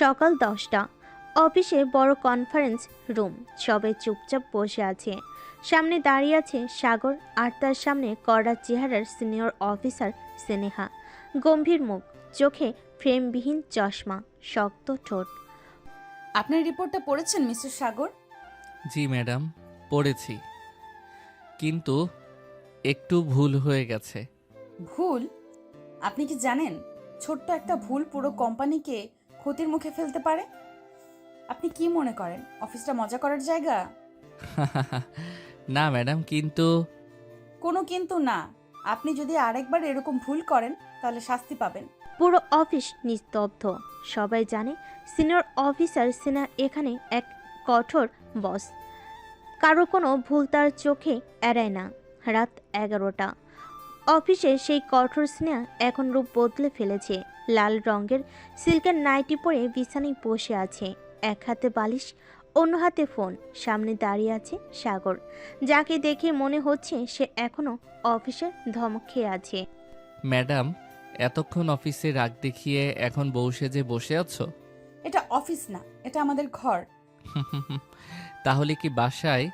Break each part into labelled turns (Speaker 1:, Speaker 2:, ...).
Speaker 1: সকাল 10টা। অফিসে বড় কনফারেন্স রুম। সবাই চুপচাপ বসে আছে। সামনে দাঁড়িয়ে আছে সাগর, আর তার সামনে কড়া চেহারার সিনিয়র অফিসার স্নেহা। গম্ভীর মুখ, চোখে ফ্রেমবিহীন চশমা, শক্ত ঠোঁট।
Speaker 2: আপনার রিপোর্টটা পড়েছেন মিস্টার সাগর?
Speaker 3: জি ম্যাডাম, পড়েছি, কিন্তু একটু ভুল হয়ে গেছে।
Speaker 2: ভুল? আপনি কি জানেন ছোট্ট একটা ভুল পুরো কোম্পানিকে ক্ষতির মুখে ফেলতে পারে? আপনি কি মনে করেন অফিসটা মজা করার জায়গা?
Speaker 3: না ম্যাডাম, কিন্তু
Speaker 2: কোনো কিন্তু না। আপনি যদি আরেকবার এরকম ভুল করেন তাহলে শাস্তি পাবেন।
Speaker 1: পুরো অফিস নিস্তব্ধ। সবাই জানে সিনিয়র অফিসার সিনহা এখানে এক কঠোর বস। কারো কোনো ভুল তার চোখে এড়ায় না। রাত 11টা। অফিসে সেই কঠোর স্নেহা এখন রূপ বদলে ফেলেছে। লাল রঙের সিল্কের নাইটি পরে বিছানায় বসে আছে। এক হাতে বালিশ, অন্য হাতে ফোন। সামনে দাঁড়িয়ে আছে সাগর, যাকে দেখে মনে হচ্ছে সে এখনো অফিসে ধমক খেয়ে আছে।
Speaker 3: ম্যাডাম, এতক্ষণ অফিসে রাগ দেখিয়ে এখন বউ সেজে বসে আছো?
Speaker 2: এটা অফিস না, এটা আমাদের ঘর।
Speaker 3: তাহলে কি বাসায়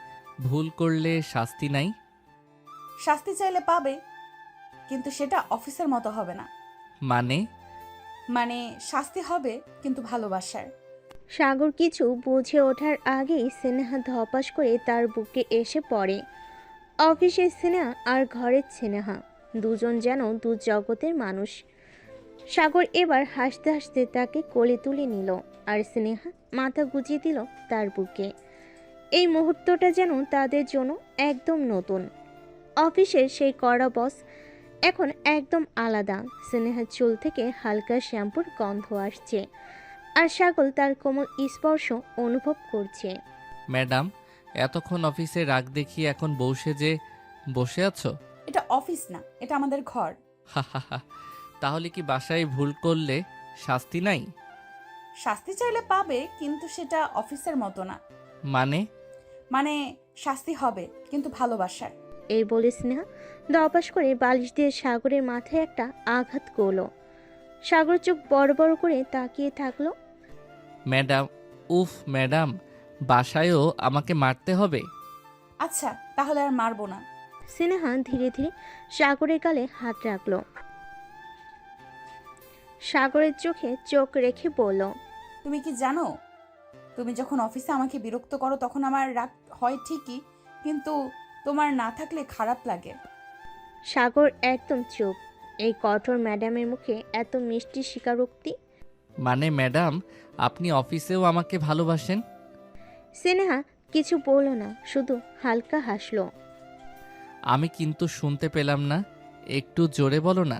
Speaker 3: ভুল করলে শাস্তি নাই?
Speaker 2: শাস্তি চাইলে পাবে, কিন্তু সেটা অফিসের মতো হবে না।
Speaker 3: মানে?
Speaker 2: মানে শাস্তি হবে কিন্তু ভালোবাসার।
Speaker 1: সাগর কিছু বুঝে ওঠার আগেই স্নেহা ধপাস করে তার বুকে এসে পড়ে। অফিসের স্নেহা আর ঘরের স্নেহা, দুজন যেন দু জগতের মানুষ। সাগর এবার হাসতে হাসতে তাকে কোলে তুলে নিল, আর স্নেহা মাথা গুজিয়ে দিল তার বুকে। এই মুহূর্তটা যেন তাদের জন্য একদম নতুন। অফিসের সেই কড়া বস এখন একদম আলাদা। স্নেহার চুল থেকে হালকা শ্যাম্পুর গন্ধ আসছে, আর সাগর তার কোমল স্পর্শ অনুভব করছে।
Speaker 3: ম্যাডাম, এতক্ষণ অফিসে রাগ দেখিয়ে এখন বউ সেজে বসে আছো?
Speaker 2: এটা অফিস না, এটা আমাদের ঘর।
Speaker 3: তাহলে কি বাসায় ভুল করলে শাস্তি নাই?
Speaker 2: শাস্তি চাইলে পাবে, কিন্তু সেটা অফিসের মতো না।
Speaker 3: মানে?
Speaker 2: মানে শাস্তি হবে কিন্তু ভালোবাসার।
Speaker 1: এই বলে স্নেহা দপাস করে বালিশ দিয়ে সাগরের মাথায় একটা আঘাত করলো। সাগর চোখ বড় বড় করে তাকিয়ে থাকলো।
Speaker 3: ম্যাডাম, উফ ম্যাডাম, বাসায়ও আমাকে মারতে হবে?
Speaker 2: আচ্ছা, তাহলে আর মারবো না।
Speaker 1: স্নেহা ধীরে ধীরে সাগরের গালে হাত রাখলো। সাগরের চোখে চোখ রেখে বলল,
Speaker 2: তুমি কি জানো, তুমি যখন অফিসে আমাকে বিরক্ত করো তখন আমার রাগ হয় ঠিকই, কিন্তু তোমার না থাকলে খারাপ লাগে।
Speaker 1: সাগর একদম চুপ। এই কঠোর ম্যাডামের মুখে এত মিষ্টি স্বীকারোক্তি।
Speaker 3: মানে ম্যাডাম, আপনি অফিসেও আমাকে ভালোবাসেন?
Speaker 1: স্নেহা কিছু বলল না, শুধু হালকা হাসলো।
Speaker 3: আমি কিন্তু শুনতে পেলাম না, একটু জোরে বলো না।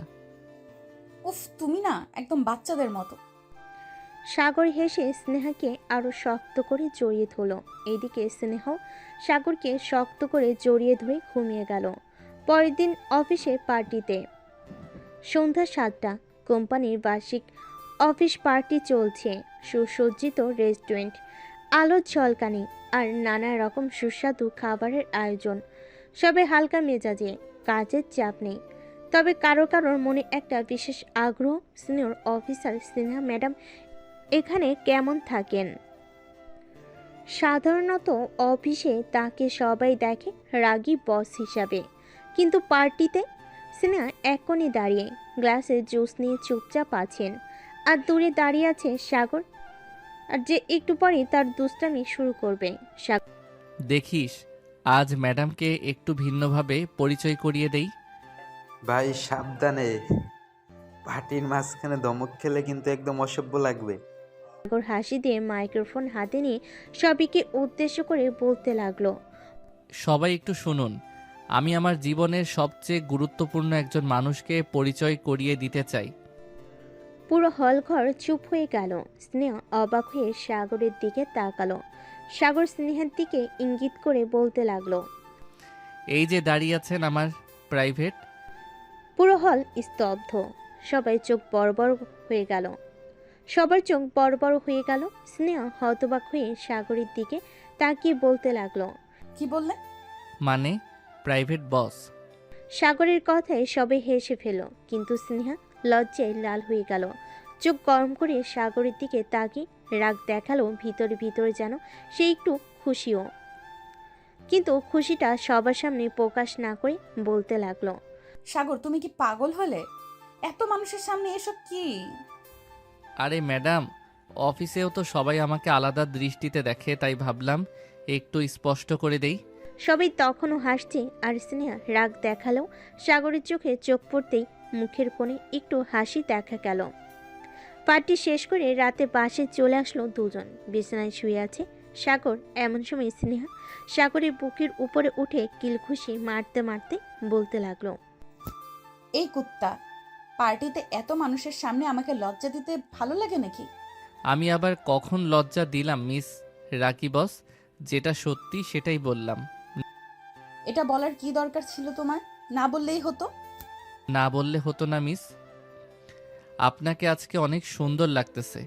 Speaker 2: উফ, তুমি না একদম বাচ্চাদের মতো।
Speaker 1: সাগর হেসে স্নেহাকে আরো শক্ত করে জড়িয়ে ধরল। এদিকে স্নেহ সাগরকে শক্ত করে জড়িয়ে ধরে ঘুমিয়ে গেল। পরের দিন অফিসে পার্টিতে। সন্ধ্যা 7টা। কোম্পানির বার্ষিক অফিস পার্টি চলছে। সুসজ্জিত রেস্টুরেন্ট, আলোর ঝলকানি, আর নানা রকম সুস্বাদু খাবারের আয়োজন। সবে হালকা মেজাজে, কাজের চাপ নেই। তবে কারো কারোর মনে একটা বিশেষ আগ্রহ, সিনিয়র অফিসার স্নেহা ম্যাডাম এখানে কেমন থাকেন। সাধারণত অফিসে তাকে সবাই দেখে রাগী বস হিসাবে, কিন্তু পার্টিতে স্নেহা এক কোণে দাঁড়িয়ে গ্লাসে জুস নিয়ে চুপচাপ আছেন। আর দূরে দাঁড়িয়ে আছে সাগর, আর যে একটু পরেই তার দুষ্টামি শুরু করবে।
Speaker 3: দেখিস, আজ ম্যাডামকে একটু ভিন্নভাবে পরিচয় করিয়ে দেই।
Speaker 4: ভাই সাবধানে, পার্টির মাঝখানে ধমক খেলে কিন্তু একদম অসভ্য লাগবে।
Speaker 1: সাগর হাসি দিয়ে মাইক্রোফোন হাতে নিয়ে সবাইকে উদ্দেশ্য করে বলতে লাগলো,
Speaker 3: সবাই একটু শুনুন, আমি আমার জীবনের সবচেয়ে গুরুত্বপূর্ণ একজন মানুষকে পরিচয় করিয়ে দিতে চাই।
Speaker 1: পুরো হলঘর চুপ হয়ে গেল। স্নেহা অবাক হয়ে সাগরের দিকে তাকালো। সাগর স্নেহার দিকে ইঙ্গিত করে বলতে লাগলো,
Speaker 3: এই যে দাঁড়িয়ে আছেন আমার প্রাইভেট।
Speaker 1: পুরো হল স্তব্ধ। সবাই চোখ বড় বড় হয়ে গেল। সবার চোখ বড় বড় হয়ে গেল। স্নেহা হতবাক হয়ে সাগরের দিকে তাকিয়ে বলতে লাগলো,
Speaker 2: কি বললে?
Speaker 3: মানে প্রাইভেট বস।
Speaker 1: সাগরের কথায় সবাই হেসে ফেল, কিন্তু স্নেহা লজ্জায় লাল হয়ে গেল। চোখ গরম করে সাগরের দিকে তাকিয়ে রাগ দেখালো। ভিতরে ভিতরে যেন সে একটু খুশিও, কিন্তু খুশিটা সবার সামনে প্রকাশ না করে বলতে লাগলো,
Speaker 2: সাগর, তুমি কি পাগল হলে? এত মানুষের সামনে এসব কি?
Speaker 3: আরে ম্যাডাম, অফিসেও তো সবাই আমাকে আলাদা দৃষ্টিতে দেখে, তাই ভাবলাম একটু স্পষ্ট করে দেই।
Speaker 1: সবাই তখনও হাসছে আর স্নেহা রাগ দেখালেও সাগরের চোখে চোখ পড়তেই মুখের কোণে একটু হাসি দেখা গেল। পার্টি শেষ করে রাতে বাসে চলে আসলো দুজন। বিছানায় শুয়ে আছে সাগর। এমন সময় স্নেহা সাগরের বুকের উপরে উঠে কিলঘুষি মারতে মারতে বলতে লাগলো,
Speaker 2: এই কুত্তা, পার্টিতে এত মানুষের সামনে আমাকে লজ্জা দিতে ভালো লাগে নাকি?
Speaker 3: আমি আবার কখন লজ্জা দিলাম মিস রাকি বস? যেটা সত্যি সেটাই বললাম।
Speaker 2: এটা বলার কি দরকার ছিল তোমার? না বললেই হতো।
Speaker 3: না বললে হতো না মিস। আপনাকে আজকে অনেক সুন্দর লাগতেছে,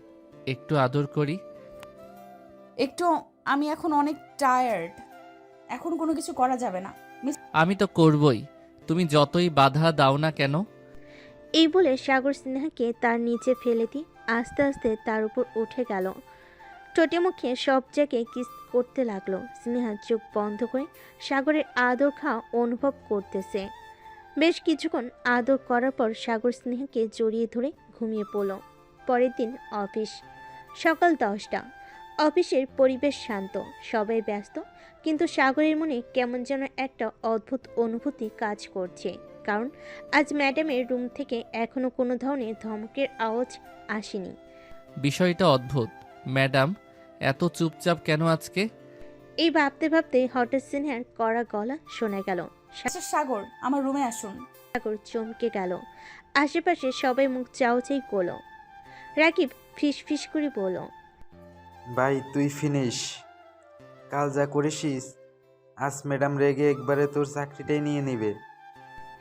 Speaker 3: একটু আদর করি।
Speaker 2: একটু। আমি এখন অনেক টায়ার্ড, এখন কোনো কিছু করা যাবে না।
Speaker 3: আমি তো করবই, তুমি যতই বাধা দাও না কেন।
Speaker 1: এই বলে সাগর স্নেহাকে তার নিচে ফেলে দিয়ে আস্তে আস্তে তার উপর উঠে গেল। ঠোঁটে মুখে সব জায়গায় কিস করতে লাগলো। স্নেহা চোখ বন্ধ করে সাগরের আদর খাওয়া অনুভব করতেছে। বেশ কিছুক্ষণ আদর করার পর সাগর স্নেহাকে জড়িয়ে ধরে ঘুমিয়ে পড়ল। পরের দিন অফিস। সকাল 10টা। অফিসের পরিবেশ শান্ত, সবাই ব্যস্ত, কিন্তু সাগরের মনে কেমন যেন একটা অদ্ভুত অনুভূতি কাজ করছে। কারণ আজ ম্যাডামের রুম থেকে এখনো কোনো ধরনের ধমকের আওয়াজ আসেনি।
Speaker 3: বিষয়টা অদ্ভুত। ম্যাডাম এত চুপচাপ কেন আজকে?
Speaker 1: এই ভাবতে ভাবতে হঠাৎ স্নেহার কড়া গলা শোনা গেল।
Speaker 2: আচ্ছা সাগর, আমার রুমে আসুন।
Speaker 1: সাগর চমকে গেল। আশেপাশে সবাই মুখ চাওয়াচাই করলো। রাকিব ফিস ফিস করে বলল,
Speaker 4: ভাই তুই ফিনিশ। কাল যা করেছিস, আজ ম্যাডাম রেগে একবারে তোর চাকরিটাই নিয়ে নিবে।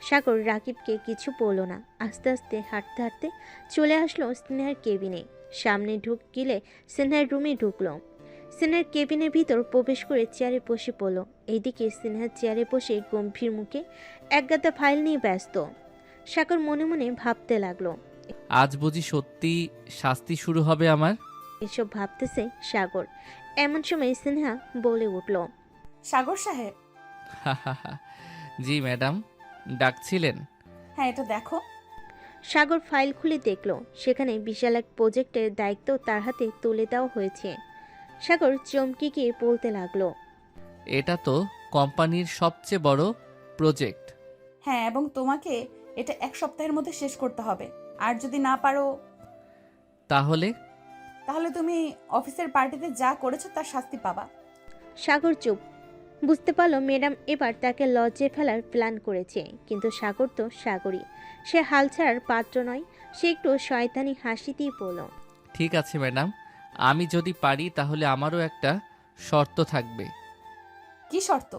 Speaker 1: সাগর রাকিবকে কিছু বলল না। আস্তে আস্তে হাঁটতে হাঁটতে চলে আসলো স্নেহার কেবিনে। সামনে ঢুকলে স্নেহার রুমে ঢুকলো। স্নেহার কেবিনের ভিতর প্রবেশ করে চেয়ারে বসে পড়ল। এইদিকে স্নেহার চেয়ারে বসে গম্ভীর মুখে একগাদা ফাইল নিয়ে ব্যস্ত। সাগর মনে মনে ভাবতে লাগলো,
Speaker 3: আজ বুঝি সত্যি শাস্তি শুরু হবে আমার?
Speaker 1: এসব ভাবতেছে সাগর। এমন সময় স্নেহা বলে উঠল,
Speaker 2: সাগর সাহেব।
Speaker 3: জি ম্যাডাম, ডাকছিলেন?
Speaker 2: হ্যাঁ, এটা দেখো।
Speaker 1: সাগর ফাইল খুলে দেখলো সেখানে বিশাল এক প্রজেক্টের দায়িত্ব তার হাতে তুলে দেওয়া হয়েছে। সাগর চমকে গিয়ে বলতে লাগলো,
Speaker 3: এটা তো কোম্পানির সবচেয়ে বড় প্রজেক্ট।
Speaker 2: হ্যাঁ, এবং তোমাকে এটা 1 সপ্তাহের মধ্যে শেষ করতে হবে। আর যদি না পারো,
Speaker 3: তাহলে?
Speaker 2: তাহলে তুমি অফিসের পার্টিতে যা করেছো তার শাস্তি পাবা।
Speaker 1: সাগর চুপ। বুঝতে পারলো ম্যাডাম এবার তাকে লজ্জায় ফেলার প্ল্যান করেছে। কিন্তু সাগর তো সাগরই, সে হাল ছাড়ার পাত্র নয়। সে একটু শয়তানি হাসি দিয়ে বলল,
Speaker 3: ঠিক আছে ম্যাডাম, আমি যদি পারি তাহলে আমারও একটা শর্ত থাকবে।
Speaker 2: কি শর্ত?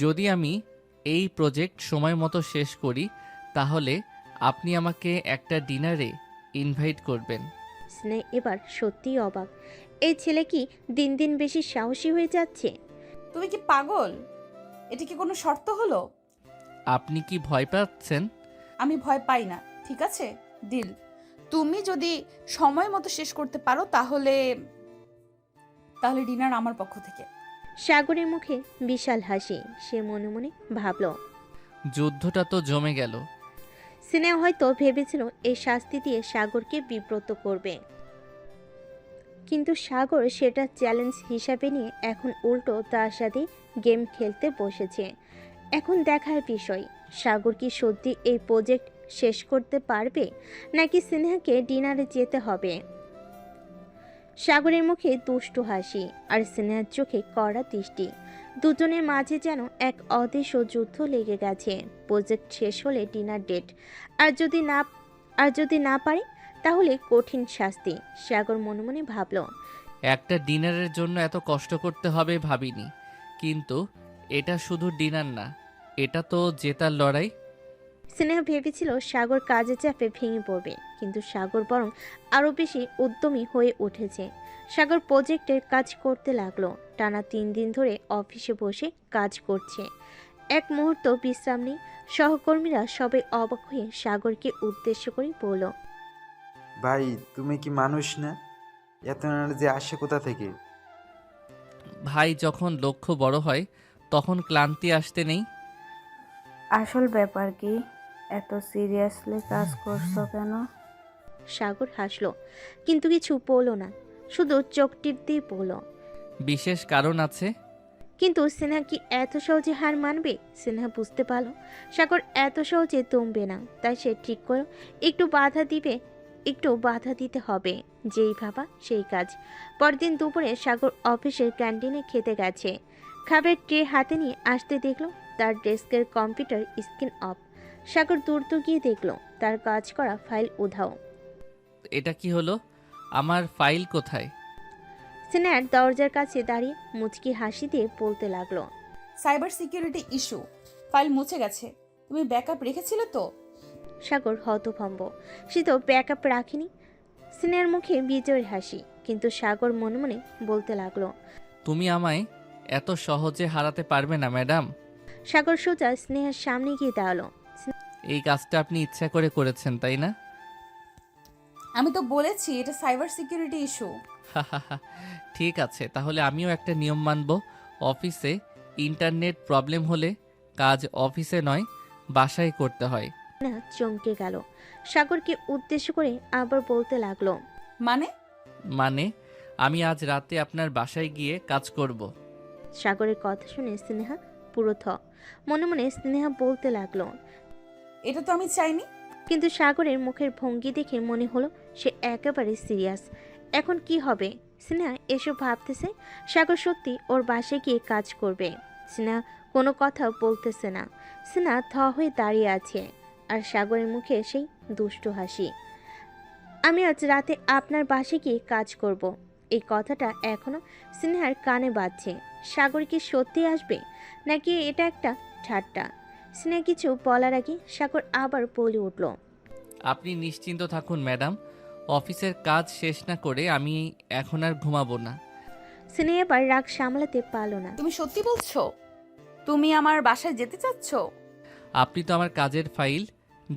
Speaker 3: যদি আমি এই প্রজেক্ট সময় মতো শেষ করি তাহলে আপনি আমাকে একটা ডিনারে ইনভাইট করবেন।
Speaker 1: স্নেহ এবার সত্যিই অবাক। এই ছেলে কি দিন দিন বেশি সাহসী হয়ে যাচ্ছে?
Speaker 2: তুমি কি পাগল? এটা কি কোনো শর্ত হলো?
Speaker 3: আপনি কি ভয় পাচ্ছেন?
Speaker 2: আমি ভয় পাই না, ঠিক আছে? ডিল। তুমি যদি সময় মতো শেষ করতে পারো তাহলে তাহলে ডিনার আমার পক্ষ থেকে।
Speaker 1: সাগরের মুখে বিশাল হাসি। সে মনে মনে ভাবল,
Speaker 3: যুদ্ধটা তো জমে গেল।
Speaker 1: স্নেহা হয়তো ভেবেছিল এই শাস্তি দিয়ে সাগরকে বিব্রত করবে, কিন্তু সাগর সেটা চ্যালেঞ্জ হিসাবে নিয়ে এখন উল্টো তার সাথে গেম খেলতে বসেছে। এখন দেখার বিষয়, সাগর কি সত্যি এই প্রজেক্ট শেষ করতে পারবে, নাকি স্নেহাকে ডিনারে যেতে হবে। সাগরের মুখে দুষ্টু হাসি আর স্নেহার চোখে কড়া দৃষ্টি। দুজনের মাঝে যেন এক অদৃশ্য যুদ্ধ লেগে গেছে। প্রজেক্ট শেষ হলে ডিনার ডেট, আর যদি না পারে তাহলে কঠিন শাস্তি। সাগর মনে মনে ভাবল,
Speaker 3: একটা ডিনারের জন্য এত কষ্ট করতে হবে ভাবিনি, কিন্তু এটা শুধু ডিনার না, এটা তো জেতার লড়াই।
Speaker 1: স্নেহা ভেবেছিল সাগর কাজে চাপে ভেঙে পড়বে, কিন্তু সাগর বরং আরও বেশি উদ্যমী হয়ে উঠেছে। সাগর প্রজেক্টের কাজ করতে লাগলো। টানা 3 দিন ধরে অফিসে বসে কাজ করছে। এক মুহূর্ত বিশ্রাম নেই। সহকর্মীরা সবাই অবাক হয়ে সাগরকে উদ্দেশ্য করে বলল,
Speaker 4: ভাই তুমি কি মানুষ না? এত এনার্জি আসে কোথা থেকে?
Speaker 3: ভাই, যখন লক্ষ্য বড় হয় তখন ক্লান্তি আসতে নেই।
Speaker 5: আসল ব্যাপার কি? এত সিরিয়াসলি কাজ করছো কেন?
Speaker 1: সাগর হাসলো, কিন্তু কিছু বলল না, শুধু চোখ টিপ দিয়ে বলল,
Speaker 3: বিশেষ কারণ আছে।
Speaker 1: কিন্তু সিনহা কি এত সহজে হার মানবে? সিনহা বুঝতে পারল সাগর এত সহজে দমবে না, তাই সে ঠিক করল একটু বাধা দিতে হবে। যেই ভাবা সেই কাজ। পরদিন দুপুরে সাগর অফিসের ক্যান্টিনে খেতে গেছে। খাবার ট্রে হাতে নিয়ে আসতে দেখলো তার ডেস্কের কম্পিউটার স্ক্রিন অফ। সাগর দ্রুত গিয়ে দেখলো তার কাজ করা ফাইল উধাও।
Speaker 3: এটা কি হলো? আমার ফাইল কোথায়?
Speaker 1: সিনহার দরজার কাছে দাঁড়িয়ে মুচকি হাসি দিয়ে বলতে লাগলো,
Speaker 2: সাইবার সিকিউরিটি ইস্যু, ফাইল মুছে গেছে। তুমি ব্যাকআপ রেখেছিলে তো?
Speaker 1: সাগর হতভম্ব। সে তো ব্যাকআপ রাখেনি। সিনের মুখে বিজয়ের হাসি, কিন্তু সাগর মনে মনে বলতে লাগলো।
Speaker 3: তুমি আমায় এত সহজে হারাতে পারবে না ম্যাডাম।
Speaker 1: সাগর সোজা স্নেহার সামনে গিয়ে দাঁড়ালো।
Speaker 3: এই কাজটা আপনি ইচ্ছা করে করেছেন, তাই না?
Speaker 2: আমি তো বলেছি এটা সাইবার সিকিউরিটি ইস্যু।
Speaker 3: ঠিক আছে, তাহলে আমিও একটা নিয়ম মানব। অফিসে ইন্টারনেট প্রবলেম হলে কাজ অফিসে নয়, বাসায় করতে হয়।
Speaker 1: স্নেহা চমকে গেল। সাগরকে উদ্দেশ্য করে আবার বলতে লাগলো,
Speaker 2: মানে?
Speaker 3: মানে আমি আজ রাতে আপনার বাসায় গিয়ে কাজ করব।
Speaker 1: সাগরের কথা শুনে স্নেহা পুরো থ। মনে মনে স্নেহা বলতে লাগলো,
Speaker 2: এটা তো আমি চাইনি।
Speaker 1: কিন্তু সাগরের মুখের ভঙ্গি দেখে মনে হলো সে একেবারে সিরিয়াস। এখন কি হবে? স্নেহা এসব ভাবতেছে সাগর সত্যি ওর বাসায় গিয়ে কাজ করবে। স্নেহা কোনো কথা বলতেছে না। স্নেহা থ হয়ে দাঁড়িয়ে আছে, আর সাগরের মুখে সেই দুষ্টু হাসি। আমি আজ রাতে আপনার বাসায় গিয়ে কাজ করব। এই কথাটা এখনো স্নেহার কানে বাজছে। সাগর কি সত্যি আসবে, নাকি এটা একটা ঠাট্টা? স্নেহা কিছু বলার আগে সাগর আবার বলে উঠল,
Speaker 3: আপনি নিশ্চিন্ত থাকুন ম্যাডাম, অফিসের কাজ শেষ না করে আমি এখন আর ঘুমাবো না।
Speaker 1: স্নেহা এবার রাগ সামলাতে পারল না।
Speaker 2: তুমি সত্যি বলছো? তুমি আমার বাসায় যেতে চাচ্ছ?
Speaker 3: আপনি তো আমার কাজের ফাইল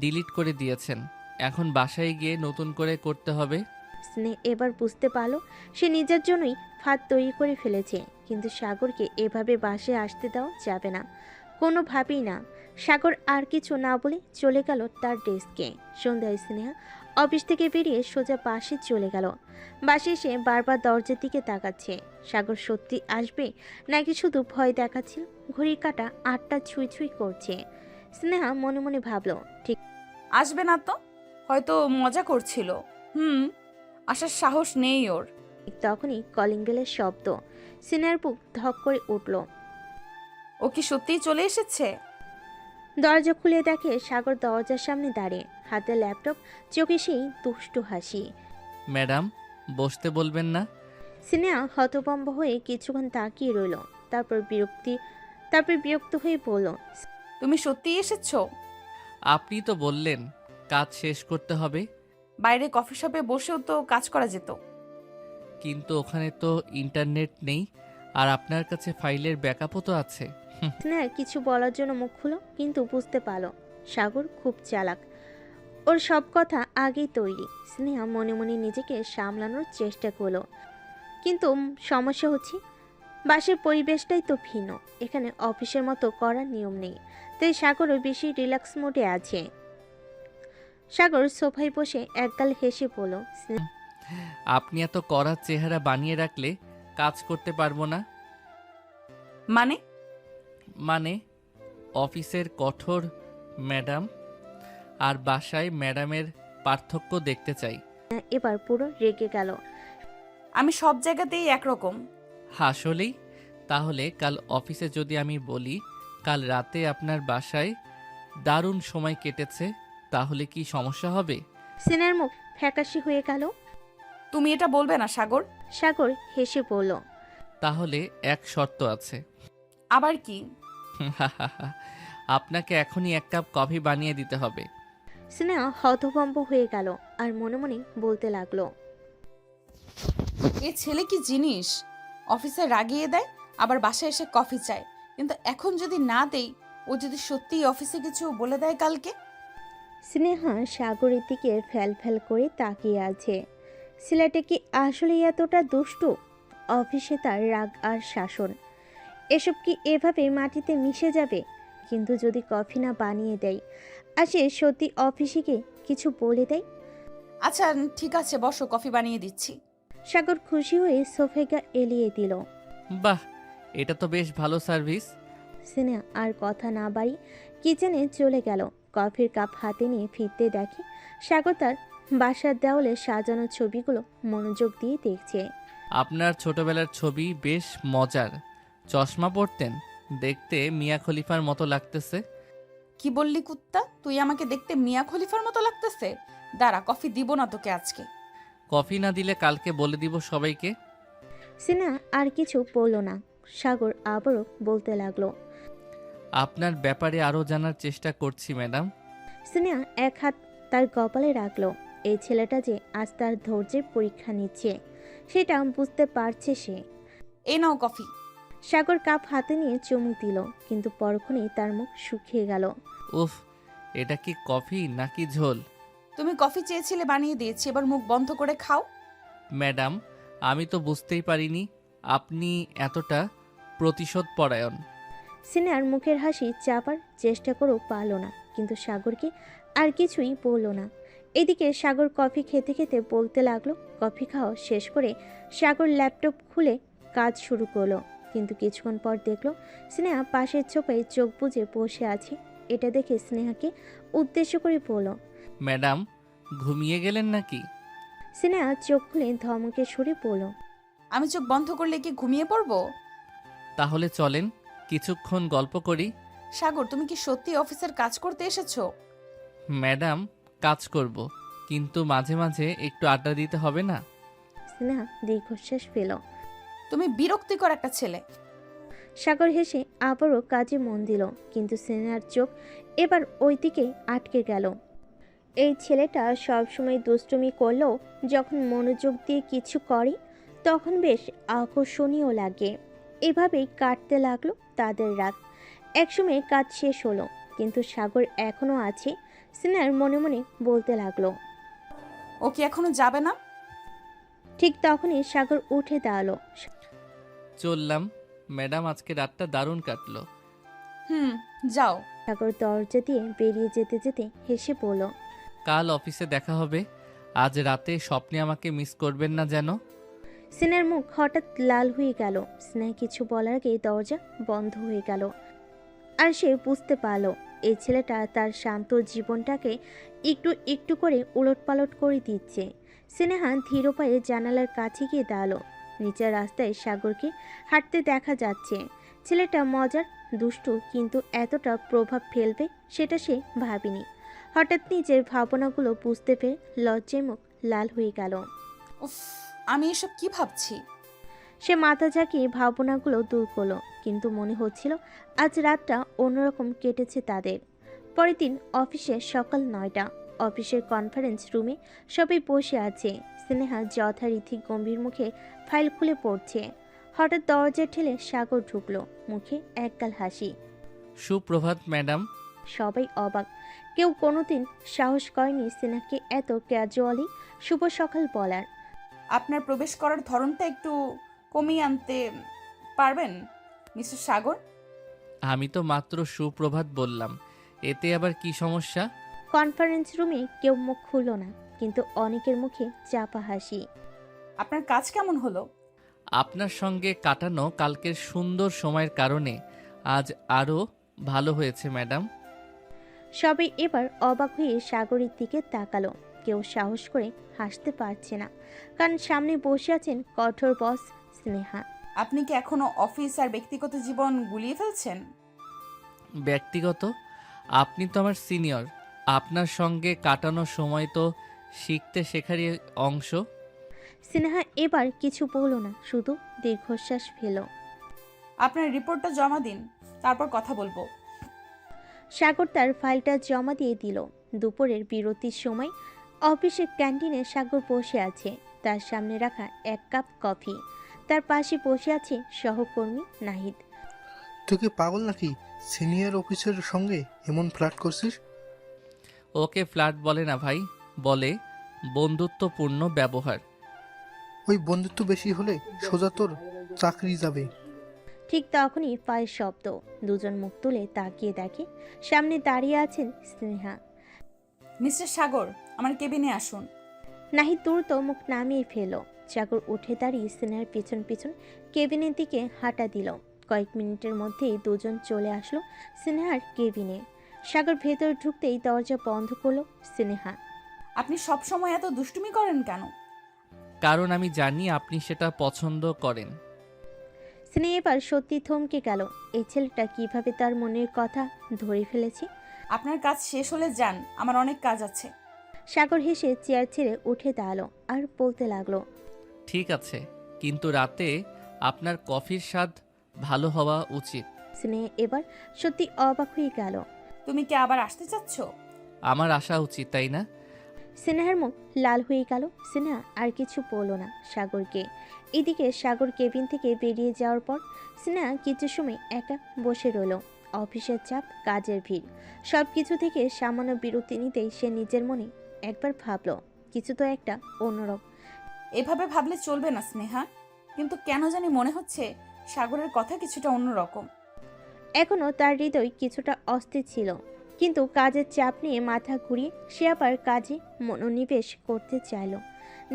Speaker 3: ডিলিট করে দিয়েছেন, এখন বাসায় গিয়ে নতুন করে করতে হবে।
Speaker 1: স্নেহ এবার বুঝতে পারল সে নিজের জন্যই ফাঁদ তৈরি করে ফেলেছে, কিন্তু সাগরকে এভাবে বাসায় আসতে দেওয়া যাবে না, কোনোভাবেই না। সাগর আর কিছু না বলে চলে গেল তার ডেস্কে। সন্ধ্যায় স্নেহা অফিস থেকে বেরিয়ে সোজা বাসে চলে গেল। বাসে এসে বারবার দরজার দিকে তাকাচ্ছে। সাগর সত্যি আসবে, নাকি শুধু ভয় দেখাচ্ছিল? ঘড়ির কাঁটা ৮টা ছুঁই ছুঁই করছে। স্নেহা মনে মনে ভাবল, ঠিক
Speaker 2: আসবে না তো, হয়তো মজা করছিল। আসার সাহস নেই ওর।
Speaker 1: তখনই কলিং বেলের শব্দ। সিনার বুক ধক করে উঠল।
Speaker 2: ও কি সত্যিই চলে এসেছে?
Speaker 1: দরজা খুলে দেখে সাগর দরজার সামনে দাঁড়িয়ে, হাতে ল্যাপটপ, চোখে সেই দুষ্টু হাসি।
Speaker 3: ম্যাডাম, বসতে বলবেন না?
Speaker 1: সিনেহা হতভম্ব হয়ে কিছুক্ষণ তাকিয়ে রইল। তারপর বিরক্ত হয়ে বলল,
Speaker 2: তুমি সত্যিই এসেছো?
Speaker 3: আপনি তো বললেন কাজ শেষ করতে হবে।
Speaker 2: বাইরে কফি শপে বসেও তো কাজ করা যেত।
Speaker 3: কিন্তু ওখানে তো ইন্টারনেট নেই, আর আপনার কাছে ফাইলের ব্যাকআপও তো আছে।
Speaker 1: স্নেহা কিছু বলার জন্য মুখ খুলো, কিন্তু বুঝতে পারল সাগর খুব চালাক। ওর সব কথা আগেই তৈরি। স্নেহা মনে মনে নিজেকে সামলানোর চেষ্টা করলো, কিন্তু সমস্যা হচ্ছে বাসের পরিবেশটাই তো ভিন্ন। এখানে অফিসের মতো করার নিয়ম নেই, তাই সাগরও বেশি রিল্যাক্স মোডে আছে। সাগর সোফায় বসে একগাল হেসে বলল,
Speaker 3: আপনি এত কড়া চেহারা বানিয়ে রাখলে কাজ করতে পারবো না।
Speaker 2: মানে?
Speaker 3: মানে অফিসের কঠোর ম্যাডাম আর বাসায় ম্যাডামের পার্থক্য দেখতে চাই।
Speaker 1: এবার পুরো রেগে গেল।
Speaker 2: আমি সব জায়গাতেই একরকম।
Speaker 3: আসলেই? তাহলে কাল অফিসে যদি আমি বলি কাল রাতে আপনার বাসায় দারুণ সময় কেটেছে, তাহলে কি সমস্যা হবে?
Speaker 1: সিনার মুখ ফ্যাকাশে হয়ে গেল।
Speaker 2: তুমি এটা বলবে না সাগর।
Speaker 1: সাগর হেসে বলল,
Speaker 3: তাহলে এক শর্ত আছে।
Speaker 2: আবার কি?
Speaker 3: আপনাকে এখনই এক কাপ কফি বানিয়ে দিতে হবে।
Speaker 1: সিনা হতভম্ব হয়ে গেল আর মনে মনে বলতে লাগলো,
Speaker 2: এ ছেলে কি জিনিস! অফিসে রাগিয়ে দেয়, আবার বাসায় এসে কফি চায়। কিন্তু এখন যদি না দেই ও যদি সত্যিই অফিসে কিছু বলে দেয় কালকে?
Speaker 1: স্নেহা সাগরের দিকে ফ্যাল ফ্যাল করে তাকিয়ে আছে। ছেলেটা কি আসলেই এতটা দুষ্টু? অফিসে তার রাগ আর শাসন এসব কি এভাবে মাটিতে মিশে যাবে? কিন্তু যদি কফি না বানিয়ে দেয় আর সে সত্যি অফিসে গিয়ে কিছু বলে দেয়?
Speaker 2: আচ্ছা ঠিক আছে, বসো, কফি বানিয়ে দিচ্ছি।
Speaker 1: সাগর খুশি হয়ে সোফেগা এলিয়ে দিল।
Speaker 3: বাহ, এটা তো বেশ ভালো সার্ভিস।
Speaker 1: স্নেহা আর কথা না বাড়ি কিচেনে চলে গেল। কফির কাপ হাতে নিয়ে ফিরতে দেখে সাগর তার বাসার দেওয়ালে সাজানো ছবিগুলো মনোযোগ দিয়ে দেখছে।
Speaker 3: আপনার ছোটবেলার ছবি বেশ মজার। চশমা পরতেন, দেখতে মিয়া খলিফার মতো লাগতেছে।
Speaker 2: কি বললি কুত্তা? তুই আমাকে দেখতে মিয়া খলিফার মতো লাগতেছে? দাঁড়া, কফি দিব না তোকে আজকে।
Speaker 3: কফি না দিলে কালকে বলে দিব সবাইকে।
Speaker 1: স্নেহা আর কিছু বলল না। সাগর আবারও বলতে লাগলো।
Speaker 3: আপনার ব্যাপারে আরও জানার চেষ্টা করছি ম্যাডাম।
Speaker 1: স্নেহা এক হাত তার কপালে রাখলো। এই ছেলেটা যে আজ তার ধৈর্যের পরীক্ষা নিচ্ছে সেটা বুঝতে পারছে সে।
Speaker 2: এই নাও কফি।
Speaker 1: সাগর কাপ হাতে নিয়ে চুমুক দিল, কিন্তু পরক্ষণেই তার মুখ শুকিয়ে গেল।
Speaker 3: উফ, এটা কি কফি নাকি ঝোল?
Speaker 2: তুমি কফি চেয়েছিলে, বানিয়ে দিয়েছি, এবার মুখ বন্ধ করে খাও।
Speaker 3: ম্যাডাম, আমি তো বুঝতেই পারিনি আপনি এতটা প্রতিশোধ পরায়ণ।
Speaker 1: সিনিয়র মুখের হাসি চাপার চেষ্টা করেও পারল না, কিন্তু সাগরকে আর কিছুই বলল না। এদিকে সাগর কফি খেতে খেতে বলতে লাগলো। কফি খাওয়া শেষ করে সাগর ল্যাপটপ খুলে কাজ শুরু করলো, কিন্তু কিছুক্ষণ পর দেখলো স্নেহা পাশের ছোপায় চোখ বুজে বসে আছে। এটা দেখে স্নেহাকে উদ্দেশ্য করে বলল।
Speaker 3: ম্যাডাম, ঘুমিয়ে গেলেন নাকি?
Speaker 1: স্নেহা চোখ খুলে ধমকে সুরে বলল।
Speaker 2: আমি চোখ বন্ধ করলে কি ঘুমিয়ে পড়বো?
Speaker 3: তাহলে চলেন কিছুক্ষণ গল্প করি।
Speaker 2: সাগর, তুমি কি সত্যি অফিসের কাজ করতে এসেছো?
Speaker 3: ম্যাডাম, কাজ করব, কিন্তু মাঝে মাঝে একটু আড্ডা দিতে হবে না?
Speaker 1: স্নেহা দীর্ঘশ্বাস ফেল।
Speaker 2: তুমি বিরক্তিকর একটা ছেলে।
Speaker 1: সাগর হেসে আবারও কাজে মন দিল, কিন্তু স্নেহার চোখ এবার ওই দিকেই আটকে গেল। এই ছেলেটা সবসময় দুষ্টুমি করলেও যখন মনোযোগ দিয়ে কিছু করে তখন বেশ আকর্ষণীয় লাগে। এভাবেই কাটতে লাগলো তাদের রাত। একসময় কাজ শেষ হলো, কিন্তু সাগর এখনও আছে। স্নেহার মনে মনে বলতে লাগলো।
Speaker 2: ও কি এখনো যাবে না?
Speaker 1: ঠিক তখনই সাগর উঠে দাঁড়ালো।
Speaker 3: চললাম ম্যাডাম, আজকে রাতটা দারুণ কাটলো।
Speaker 2: যাও।
Speaker 1: সাগর দরজা দিয়ে বেরিয়ে যেতে যেতে হেসে বলল।
Speaker 3: কাল অফিসে দেখা হবে। আজ রাতে স্বপ্নে আমাকে মিস করবেন না যেন।
Speaker 1: স্নেহার মুখ হঠাৎ লাল হয়ে গেল। স্নেহা কিছু বলার আগে দরজা বন্ধ হয়ে গেল, আর সে বুঝতে পারল এই ছেলেটা তার শান্ত জীবনটাকে একটু একটু করে উলটপালট করে দিচ্ছে। স্নেহা ধীর পায়ে জানালার কাছে গিয়ে দাঁড়ালো। নিচের রাস্তায় সাগরকে হাঁটতে দেখা যাচ্ছে। ছেলেটা মজার, দুষ্টু, কিন্তু এতটা প্রভাব ফেলবে সেটা সে ভাবেনি। হঠাৎ নিজের ভাবনাগুলো বুঝতে পেরে লজ্জায় মুখ লাল হয়ে গেল।
Speaker 2: উফ, আমি এসব কি ভাবছি?
Speaker 1: সে মাথা ঝাঁকিয়ে ভাবনাগুলো দূর করলো, কিন্তু মনে হচ্ছিল আজ রাতটা অন্যরকম কেটেছে তাদের। পরের দিন অফিসে সকাল 9টা। অফিসের কনফারেন্স রুমে সবাই বসে আছে। স্নেহা যথারীতি গম্ভীর মুখে ফাইল খুলে পড়ছে। হঠাৎ দরজা ঠেলে সাগর ঢুকলো, মুখে একগাল হাসি।
Speaker 3: সুপ্রভাত ম্যাডাম।
Speaker 1: সবাই অবাক। কেউ কোনোদিন সাহস করেনি স্নেহাকে এত ক্যাজুয়ালি শুভ সকাল বলার।
Speaker 2: আপনার প্রবেশ করার ধরনটা একটু কমিয়ে আনতে পারবেন মিস্টার সাগর?
Speaker 3: আমি তো মাত্র সুপ্রভাত বললাম, এতে আবার কি সমস্যা?
Speaker 1: কনফারেন্স রুমে কেউ মুখ খুলল না, কিন্তু অনেকের মুখে চাপা হাসি।
Speaker 2: আপনার কাজ কেমন হলো?
Speaker 3: আপনার সঙ্গে কাটানো কালকের সুন্দর সময়ের কারণে আজ আরও ভালো হয়েছে ম্যাডাম।
Speaker 1: সবাই এবার অবাক হয়ে সাগরের দিকে তাকালো। কেউ সাহস করে হাসতে পারছে না, কারণ সামনে বসে আছেন কঠোর বস স্নেহা।
Speaker 2: আপনি কি এখনো অফিস আর ব্যক্তিগত জীবন গুলিয়ে ফেলছেন?
Speaker 3: ব্যক্তিগত? আপনি তো আমার সিনিয়র। আপনার সঙ্গে কাটানো সময় তো শিখতে শেখারই অংশ।
Speaker 1: স্নেহা এবার কিছু বলল না, শুধু দীর্ঘশ্বাস ফেল।
Speaker 2: আপনার রিপোর্টটা জমা দিন, তারপর কথা বলবো।
Speaker 1: সাগর তার ফাইলটা জমা দিয়ে দিল। দুপুরের বিরতির সময় অফিসের ক্যান্টিনে সাগর বসে আছে, তার সামনে রাখা এক কাপ কফি। তার পাশে বসে আছে সহকর্মী নাহিদ।
Speaker 6: তুই কি পাগল নাকি? সিনিয়র অফিসারের সঙ্গে এমন ফ্লার্ট করছিস?
Speaker 3: ওকে ফ্ল্যাট বলে না ভাই, বলে বন্ধুত্বপূর্ণ ব্যবহার।
Speaker 6: ওই বন্ধুত্ব বেশি হলে সোজা তোর চাকরি যাবে।
Speaker 1: ঠিক তখনই পায়ের শব্দ। দুজন মুখ তুলে তাকিয়ে দেখে সামনে দাঁড়িয়ে আছেন স্নেহা।
Speaker 2: মিস্টার সাগর, আমার কেবিনে আসুন।
Speaker 1: নাহিদ দ্রুত মুখ নামিয়ে ফেল। সাগর উঠে দাঁড়িয়ে স্নেহার পিছন পিছন কেবিনের দিকে হাঁটা দিল। কয়েক মিনিটের মধ্যেই দুজন চলে আসলো স্নেহার কেবিনে। সাগর ভেতর ঢুকতেই দরজা বন্ধ করলো স্নেহা।
Speaker 2: আপনি সব সময় এত দুষ্টুমি করেন কেন?
Speaker 3: কারণ আমি জানি আপনি সেটা পছন্দ করেন।
Speaker 1: স্নেহা এবার সত্যি থমকে গেল। এই ছেলেটা কিভাবে তার মনের কথা ধরে ফেলেছে।
Speaker 2: আপনার কাজ শেষ হলে যান, আমার অনেক কাজ আছে।
Speaker 1: সাগর হেসে চেয়ার ছেড়ে উঠে দাঁড়ালো আর বলতে লাগলো,
Speaker 3: ঠিক আছে, কিন্তু রাতে আপনার কফির স্বাদ ভালো হওয়া উচিত।
Speaker 1: স্নেহা এবার সত্যি অবাক হয়ে গেল।
Speaker 2: তুমি কি আবার আসতে চাচ্ছ?
Speaker 3: আমার আসা উচিত, তাই না?
Speaker 1: স্নেহার মুখ লাল হয়ে গেল। স্নেহা আর কিছু বলল না সাগরকে। এদিকে সাগর কেবিন থেকে বেরিয়ে যাওয়ার পর স্নেহা কিছু সময় একা বসে রইল। অফিসের চাপ, কাজের ভিড়, সব কিছু থেকে সামান্য বিরতি নিতেই সে নিজের মনে একবার ভাবল কিছু তো একটা অন্যরকম।
Speaker 2: এভাবে ভাবলে চলবে না স্নেহা, কিন্তু কেন জানি মনে হচ্ছে সাগরের কথা কিছুটা অন্যরকম।
Speaker 1: এখনও তার হৃদয় কিছুটা অস্থির ছিল, কিন্তু কাজের চাপ নিয়ে মাথা ঘুরিয়ে সে আবার কাজে মনোনিবেশ করতে চাইল।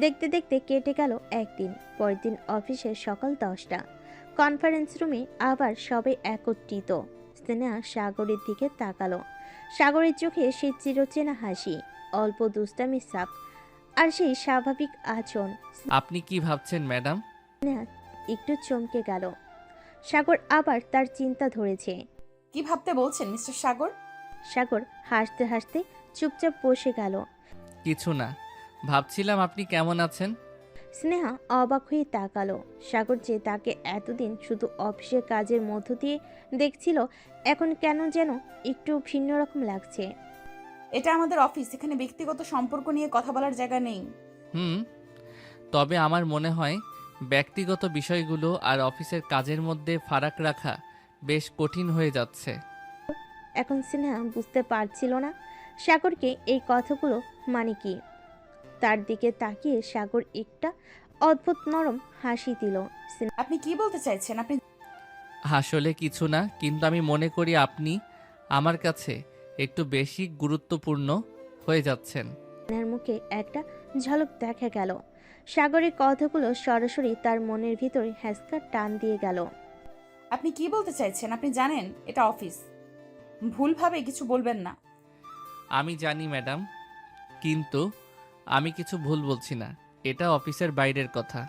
Speaker 1: দেখতে দেখতে কেটে গেল একদিন। পরের দিন অফিসের সকাল 10টা। কনফারেন্স রুমে আবার সবাই একত্রিত। স্নেহা সাগরের দিকে তাকালো। সাগরের চোখে সেই চিরচেনা হাসি, অল্প দুষ্টামির ছাপ আর সেই স্বাভাবিক আচরণ।
Speaker 3: আপনি কি ভাবছেন ম্যাডাম?
Speaker 1: স্নেহা একটু চমকে গেল। সাগর আবার তার চিন্তা ধরেছে।
Speaker 2: কি ভাবতে বলছেন মিস্টার সাগর?
Speaker 1: সাগর হাসতে হাসতে চুপচাপ বসে গেল।
Speaker 3: কিছু না, ভাবছিলাম আপনি কেমন আছেন।
Speaker 1: স্নেহা অবাক হয়ে তাকালো। সাগর যে তাকে এতদিন শুধু অফিসের কাজের মধ্য দিয়ে দেখছিল, এখন কেন যেন একটু ভিন্ন রকম লাগছে।
Speaker 2: এটা আমাদের অফিস, এখানে ব্যক্তিগত সম্পর্ক নিয়ে কথা বলার জায়গা নেই।
Speaker 3: তবে আমার মনে হয় ব্যক্তিগত বিষয়গুলো আর অফিসের কাজের মধ্যে ফারাক রাখা বেশ কঠিন হয়ে যাচ্ছে।
Speaker 1: এখন স্নেহা বুঝতে পারছিল না সাগরকে এই কথাগুলো মানে কি। তার দিকে তাকিয়ে সাগর একটা অদ্ভুত নরম হাসি দিল।
Speaker 2: আপনি কি বলতে চাইছেন? আপনি
Speaker 3: আসলে কিছু না, কিন্তু আমি মনে করি আপনি আমার কাছে একটু বেশি গুরুত্বপূর্ণ হয়ে যাচ্ছেন।
Speaker 1: স্নেহার মুখে একটা ঝলক দেখা গেল। সাগরের কথাগুলো সরাসরি তার মনের ভিতরে হ্যাঁচকা টান দিয়ে গেল।
Speaker 2: আপনি কি বলতে চাইছেন? আপনি জানেন এটা অফিস, ভুলভাবে কিছু বলবেন না।
Speaker 3: আমি জানি ম্যাডাম, কিন্তু আমি কিছু ভুল বলছি না, এটা অফিসের বাইরের কথা।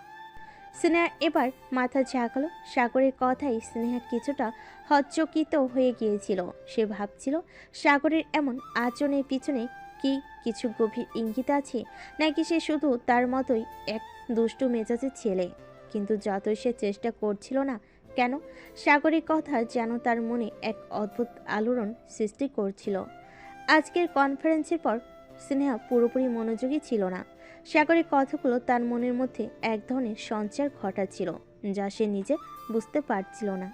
Speaker 1: স্নেহা এবার মাথা ঝাঁকালো। সাগরের কথাই স্নেহা কিছুটা হচ্চকিত হয়ে গিয়েছিল। সে ভাবছিল সাগরের এমন আচরণের পিছনে কি কিছু গভীর ইঙ্গিত আছে, নাকি সে শুধু তার মতোই এক দুষ্টু মেজাজের ছেলে। কিন্তু যতই সে চেষ্টা করছিল না কেন, সাগরের কথা যেন তার মনে এক অদ্ভুত আলোড়ন সৃষ্টি করছিল। আজকের কনফারেন্সের পর স্নেহা পুরোপুরি মনোযোগী ছিল না। সাগরের কথাগুলো তার মনের মধ্যে এক ধরনের সঞ্চার ঘটাচ্ছিল, যা সে নিজে বুঝতে পারছিল না।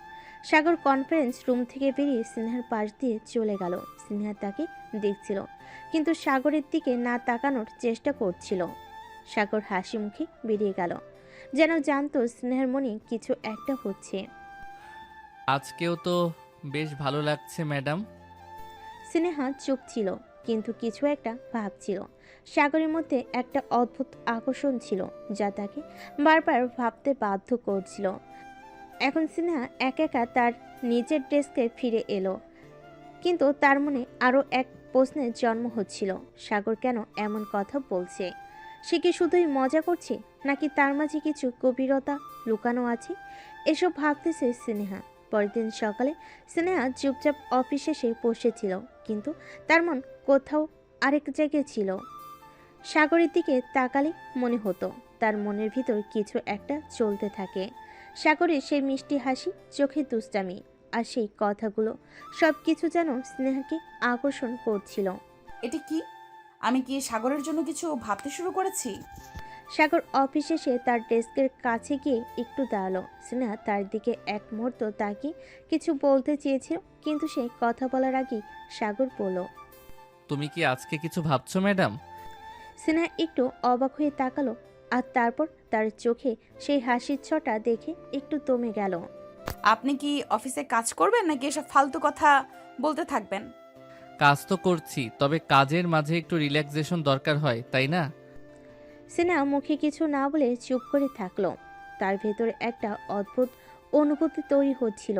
Speaker 1: সাগর কনফারেন্স রুম থেকে বেরিয়ে স্নেহার পাশ দিয়ে চলে গেল। স্নেহা তাকে দেখছিল, কিন্তু সাগরের দিকে না তাকানোর চেষ্টা করছিল। সাগর হাসি মুখে বেরিয়ে গেল, যেন জানতো স্নেহার মনে কিছু একটা হচ্ছে।
Speaker 3: আজকেও তো বেশ ভালো লাগছে ম্যাডাম।
Speaker 1: স্নেহা চুপ ছিল, কিন্তু কিছু একটা ভাবছিল। সাগরের মধ্যে একটা অদ্ভুত আকর্ষণ ছিল, যা তাকে বারবার ভাবতে বাধ্য করছিল। এখন স্নেহা একা একা তার নিজের ডেস্কে ফিরে এলো, কিন্তু তার মনে আরও এক প্রশ্নের জন্ম হচ্ছিল। সাগর কেন এমন কথা বলছে? সে কি শুধুই মজা করছে, নাকি তার মাঝে কিছু গভীরতা লুকানো আছে? এসব ভাবতেছে স্নেহা। পরের দিন সকালে স্নেহা চুপচাপ অফিসে এসে বসেছিল, কিন্তু তার মন কোথাও আরেক জায়গায় ছিল। সাগরের দিকে তাকালে মনে হতো তার মনের ভিতর কিছু একটা চলতে থাকে। সাগরের সেই মিষ্টি হাসি, চোখে দুষ্টামি আর সেই কথাগুলো, সব কিছু যেন স্নেহাকে আকর্ষণ করছিল।
Speaker 2: এটি কি? আমি কি সাগরের জন্য কিছু ভাবতে শুরু করেছি?
Speaker 1: সাগর অফিস এসে তার ডেস্কের কাছে গিয়ে একটু দাঁড়ালো। স্নেহা তার দিকে এক মুহূর্ত তাকিয়ে কিছু বলতে চেয়েছিল, কিন্তু সে কথা বলার আগেই সাগর বলল।
Speaker 3: তুমি কি আজকে কিছু ভাবছো ম্যাডাম?
Speaker 1: স্নেহা একটু অবাক হয়ে তাকালো, আর তারপর তার চোখে সেই হাসির ছটা দেখে একটু দমে গেল।
Speaker 2: আপনি কি অফিসে কাজ করবেন নাকি এসব ফালতু কথা বলতে থাকবেন?
Speaker 3: কাজ তো করছি, তবে কাজের মাঝে একটু রিল্যাক্সেশন দরকার হয়, তাই না?
Speaker 1: স্নেহা মুখে কিছু না বলে চুপ করে থাকলো। তার ভেতরে একটা অদ্ভুত অনুভূতি তৈরি হচ্ছিল,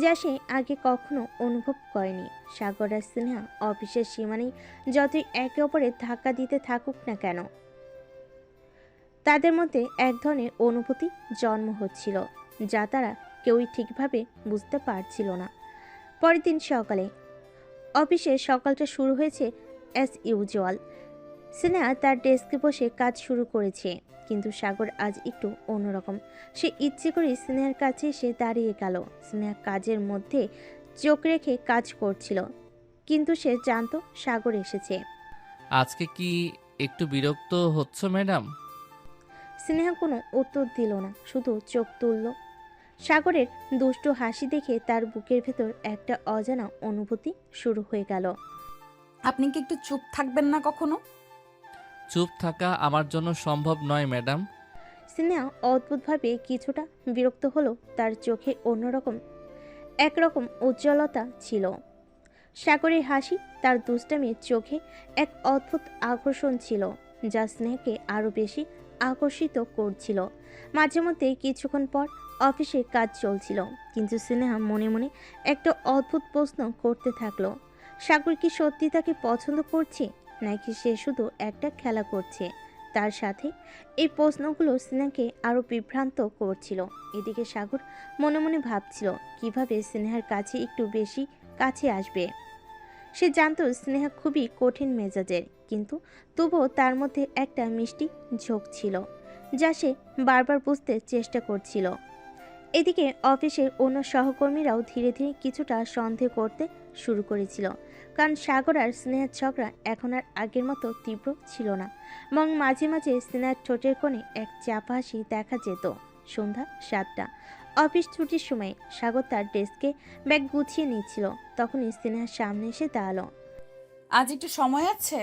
Speaker 1: যা সে আগে কখনো অনুভব করেনি। সাগর আর স্নেহা অফিসের সীমানেই যতই একে অপরের ধাক্কা দিতে থাকুক না কেন, তাদের মধ্যে এক ধরনের অনুভূতি জন্ম হচ্ছিল, যা তারা কেউই ঠিকভাবে বুঝতে পারছিল না। পরের দিন সকালে অফিসে সকালটা শুরু হয়েছে অ্যাজ ইউজুয়াল। স্নেহা তার ডেস্কে বসে কাজ শুরু করেছে, কিন্তু সাগর আজ একটু অন্যরকম। সে ইচ্ছে করে স্নেহার কাছে এসে দাঁড়িয়ে গেল। স্নেহা কাজের মধ্যে চোখ রেখে কাজ করছিল, কিন্তু সে জানতো সাগর এসেছে।
Speaker 3: আজকে কি একটু বিরক্ত হচ্ছ ম্যাডাম?
Speaker 1: স্নেহা কোনো উত্তর দিল না, শুধু চোখ তুলল। সাগরের দুষ্টু হাসি দেখে তার বুকের ভেতর একটা অজানা অনুভূতি শুরু হয়ে গেল।
Speaker 2: আপনি কি একটু চুপ থাকবেন না কখনো?
Speaker 3: চুপ থাকা আমার জন্য সম্ভব নয় ম্যাডাম।
Speaker 1: স্নেহা অদ্ভুতভাবে কিছুটা বিরক্ত হলো। তার চোখে অন্যরকম একরকম উজ্জ্বলতা ছিল। সাগরের হাসি, তার দুষ্টামির চোখে এক অদ্ভুত আকর্ষণ ছিল, যা স্নেহকে আরও বেশি আকর্ষিত করছিল। মাঝে মধ্যে কিছুক্ষণ পর অফিসে কাজ চলছিল, কিন্তু স্নেহা মনে মনে একটা অদ্ভুত প্রশ্ন করতে থাকলো। সাগর কি সত্যি তাকে পছন্দ করছে, নাকি সে শুধু একটা খেলা করছে তার সাথে? এই প্রশ্নগুলো স্নেহাকে আরও বিভ্রান্ত করছিল। এদিকে সাগর মনে মনে ভাবছিল কিভাবে স্নেহার কাছে একটু বেশি কাছে আসবে। সে জানতো স্নেহা খুবই কঠিন মেজাজের, কিন্তু তবুও তার মধ্যে একটা মিষ্টি ঝোঁক ছিল, যা সে বারবার বুঝতে চেষ্টা করছিল। এদিকে অফিসের অন্য সহকর্মীরাও ধীরে ধীরে কিছুটা সন্দেহ করতে শুরু করেছিল, কারণ সাগর আর স্নেহার ঝগড়া এখন আর আগের মতো তীব্র ছিল না, এবং মাঝে মাঝে স্নেহার ঠোঁটের কোণে এক চাপা হাসি দেখা যেত। সন্ধ্যা 7টা, অফিস ছুটির সময় সাগর তার ডেস্কে ব্যাগ গুছিয়ে নিচ্ছিল, তখনই স্নেহার সামনে এসে দাঁড়ালো।
Speaker 2: আজ একটু সময় আছে?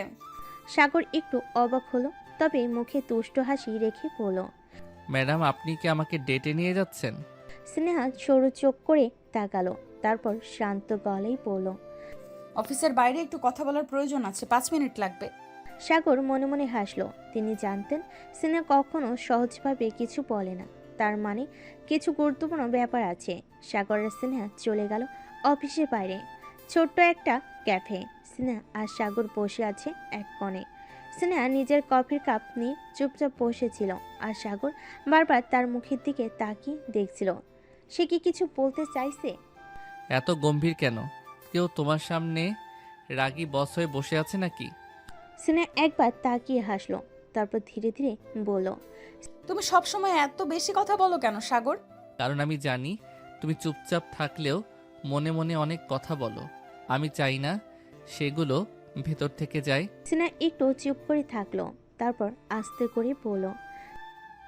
Speaker 1: সাগর একটু অবাক হলো, তবে মুখে তুষ্ট হাসি রেখে বলল।
Speaker 3: ম্যাডাম, আপনি কি আমাকে ডেটে নিয়ে যাচ্ছেন?
Speaker 1: স্নেহা সরু চোখ করে তাকালো, তারপর শান্ত গলায় বলল।
Speaker 2: অফিসের বাইরে একটু কথা বলার প্রয়োজন আছে, 5 মিনিট লাগবে।
Speaker 1: সাগর মনে মনে হাসলো। তিনি জানতেন স্নেহা কখনো সহজভাবে কিছু বলে না, তার মানে কিছু গুরুত্বপূর্ণ ব্যাপার আছে। সাগর আর স্নেহা চলে গেল অফিসের বাইরে ছোট্ট একটা ক্যাফে। স্নেহা আর সাগর বসে আছে এক কোণে। স্নেহা নিজের কফির কাপ নিয়ে চুপচাপ বসেছিল, আর সাগর বারবার তার মুখের দিকে তাকিয়ে দেখছিল। সে কি কিছু বলতে চাইছে?
Speaker 3: এত গম্ভীর কেন? কেউ তোমার সামনে রাগী বস হয়ে বসে আছে নাকি?
Speaker 1: স্নেহা একবার তাকিয়ে হাসলো, তারপর ধীরে ধীরে বলল।
Speaker 2: তুমি সব সময় এত বেশি কথা বলো কেন সাগর?
Speaker 3: কারণ আমি জানি তুমি চুপচাপ থাকলেও মনে মনে অনেক কথা বলো। আমি চাই না সেগুলো ভেতর থেকে যায়।
Speaker 1: স্নেহা একটু চুপ করে থাকলো, তারপর আস্তে করে বলল।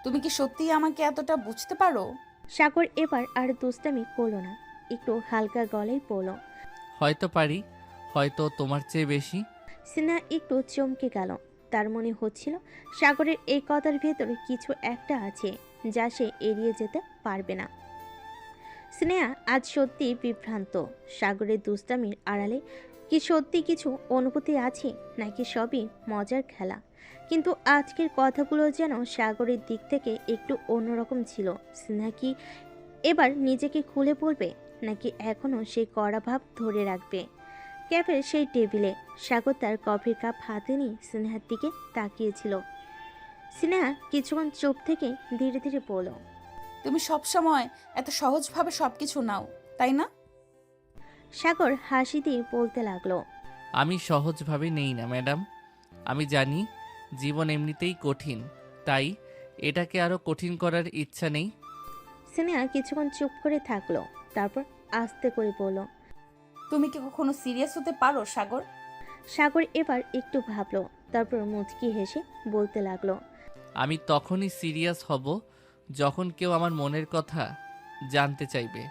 Speaker 2: তুমি কি সত্যিই আমাকে এতটা বুঝতে পারো?
Speaker 1: সাগর এবার আর দুষ্টামি করলো না, একটু হালকা গলায় বলল।
Speaker 3: হয়তো পারি, হয়তো তোমার চেয়ে বেশি।
Speaker 1: স্নেহা একটু চমকে গেল। তার মনে হচ্ছিল সাগরের এই কথার ভেতরে কিছু একটা আছে, যা সে এড়িয়ে যেতে পারবে না। স্নেহা আজ সত্যি বিভ্রান্ত। সাগরের দুষ্টামির আড়ালে কি সত্যি কিছু অনুভূতি আছে, নাকি সবই মজার খেলা? কিন্তু আজকের কথাগুলো যেন সাগরের দিক থেকে একটু অন্যরকম ছিল। স্নেহা কি এবার নিজেকে খুলে বলবে, নাকি এখনও সেই কড়া ভাব ধরে রাখবে? ক্যাফের সেই টেবিলে সাগর তার কফির কাপ হাতে নিয়ে স্নেহার দিকে তাকিয়েছিল। স্নেহা কিছুক্ষণ চুপ থেকে ধীরে ধীরে বলল।
Speaker 2: তুমি সব সময় এত সহজভাবে সবকিছু নাও, তাই না?
Speaker 1: সাগর হাসি দিয়ে বলতে লাগলো।
Speaker 3: আমি সহজভাবে নেই না ম্যাডাম। আমি জানি জীবন এমনিতেই কঠিন, তাই এটাকে আরো কঠিন করার ইচ্ছা নেই।
Speaker 1: স্নেহা কিছুক্ষণ চুপ করে থাকলো, তারপর আস্তে করে বলল।
Speaker 2: তুমি কি কখনো সিরিয়াস হতে পারো সাগর?
Speaker 1: সাগর এবার একটু ভাবলো, তারপর মুচকি হেসে বলতে লাগলো।
Speaker 3: আমি তখনই সিরিয়াস হব যখন কেউ আমার মনের কথা জানতে চাইবে।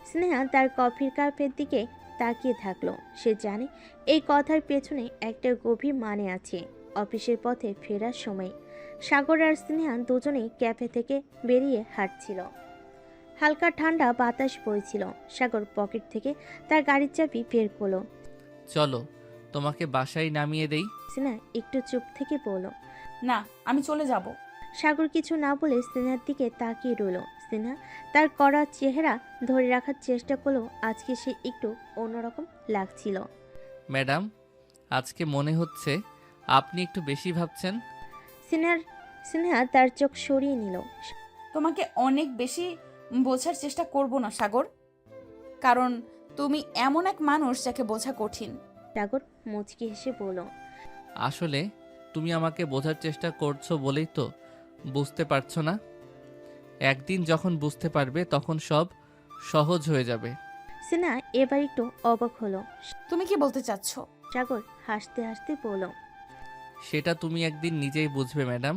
Speaker 1: স্নেহা তার কফির কাপের দিকে তাকিয়ে থাকলো। সে জানে এই কথার পেছনে একটা গভীর মানে আছে। অফিসের পথে ফেরার সময় সাগর আর স্নেহা দুজনেই ক্যাফে থেকে বেরিয়ে হাঁটছিল। হালকা ঠান্ডা বাতাস বইছিল। সাগর পকেট থেকে তার গাড়ির চাবি বের করলো।
Speaker 3: চলো তোমাকে বাসায় নামিয়ে দেই।
Speaker 1: স্নেহা একটু চুপ থেকে বলল।
Speaker 2: না, আমি চলে যাব।
Speaker 1: সাগর কিছু না বলে স্নেহার দিকে তাকিয়ে রইল। স্নেহা তার কড়া চেহারা ধরে রাখার চেষ্টা করলো। আজকে সে একটু অন্যরকম লাগছিল।
Speaker 3: ম্যাডাম, আজকে মনে হচ্ছে আপনি একটু বেশি ভাবছেন।
Speaker 1: স্নেহা তার চোখ সরিয়ে নিল।
Speaker 2: তোমাকে অনেক বেশি বোঝার চেষ্টা করব না সাগর, কারণ তুমি এমন এক মানুষ যাকে বোঝা কঠিন।
Speaker 1: সাগর মুচকি হেসে বলল।
Speaker 3: আসলে তুমি আমাকে বোঝার চেষ্টা করছো বলেই তো বুঝতে পারছো না। একদিন যখন বুঝতে পারবে তখন সব সহজ হয়ে যাবে।
Speaker 1: স্নেহা এবার একটু অবাক হলো।
Speaker 2: তুমি কি বলতে চাচ্ছ?
Speaker 1: সাগর হাসতে হাসতে বলল।
Speaker 3: সেটা তুমি একদিন নিজেই বুঝবে ম্যাডাম।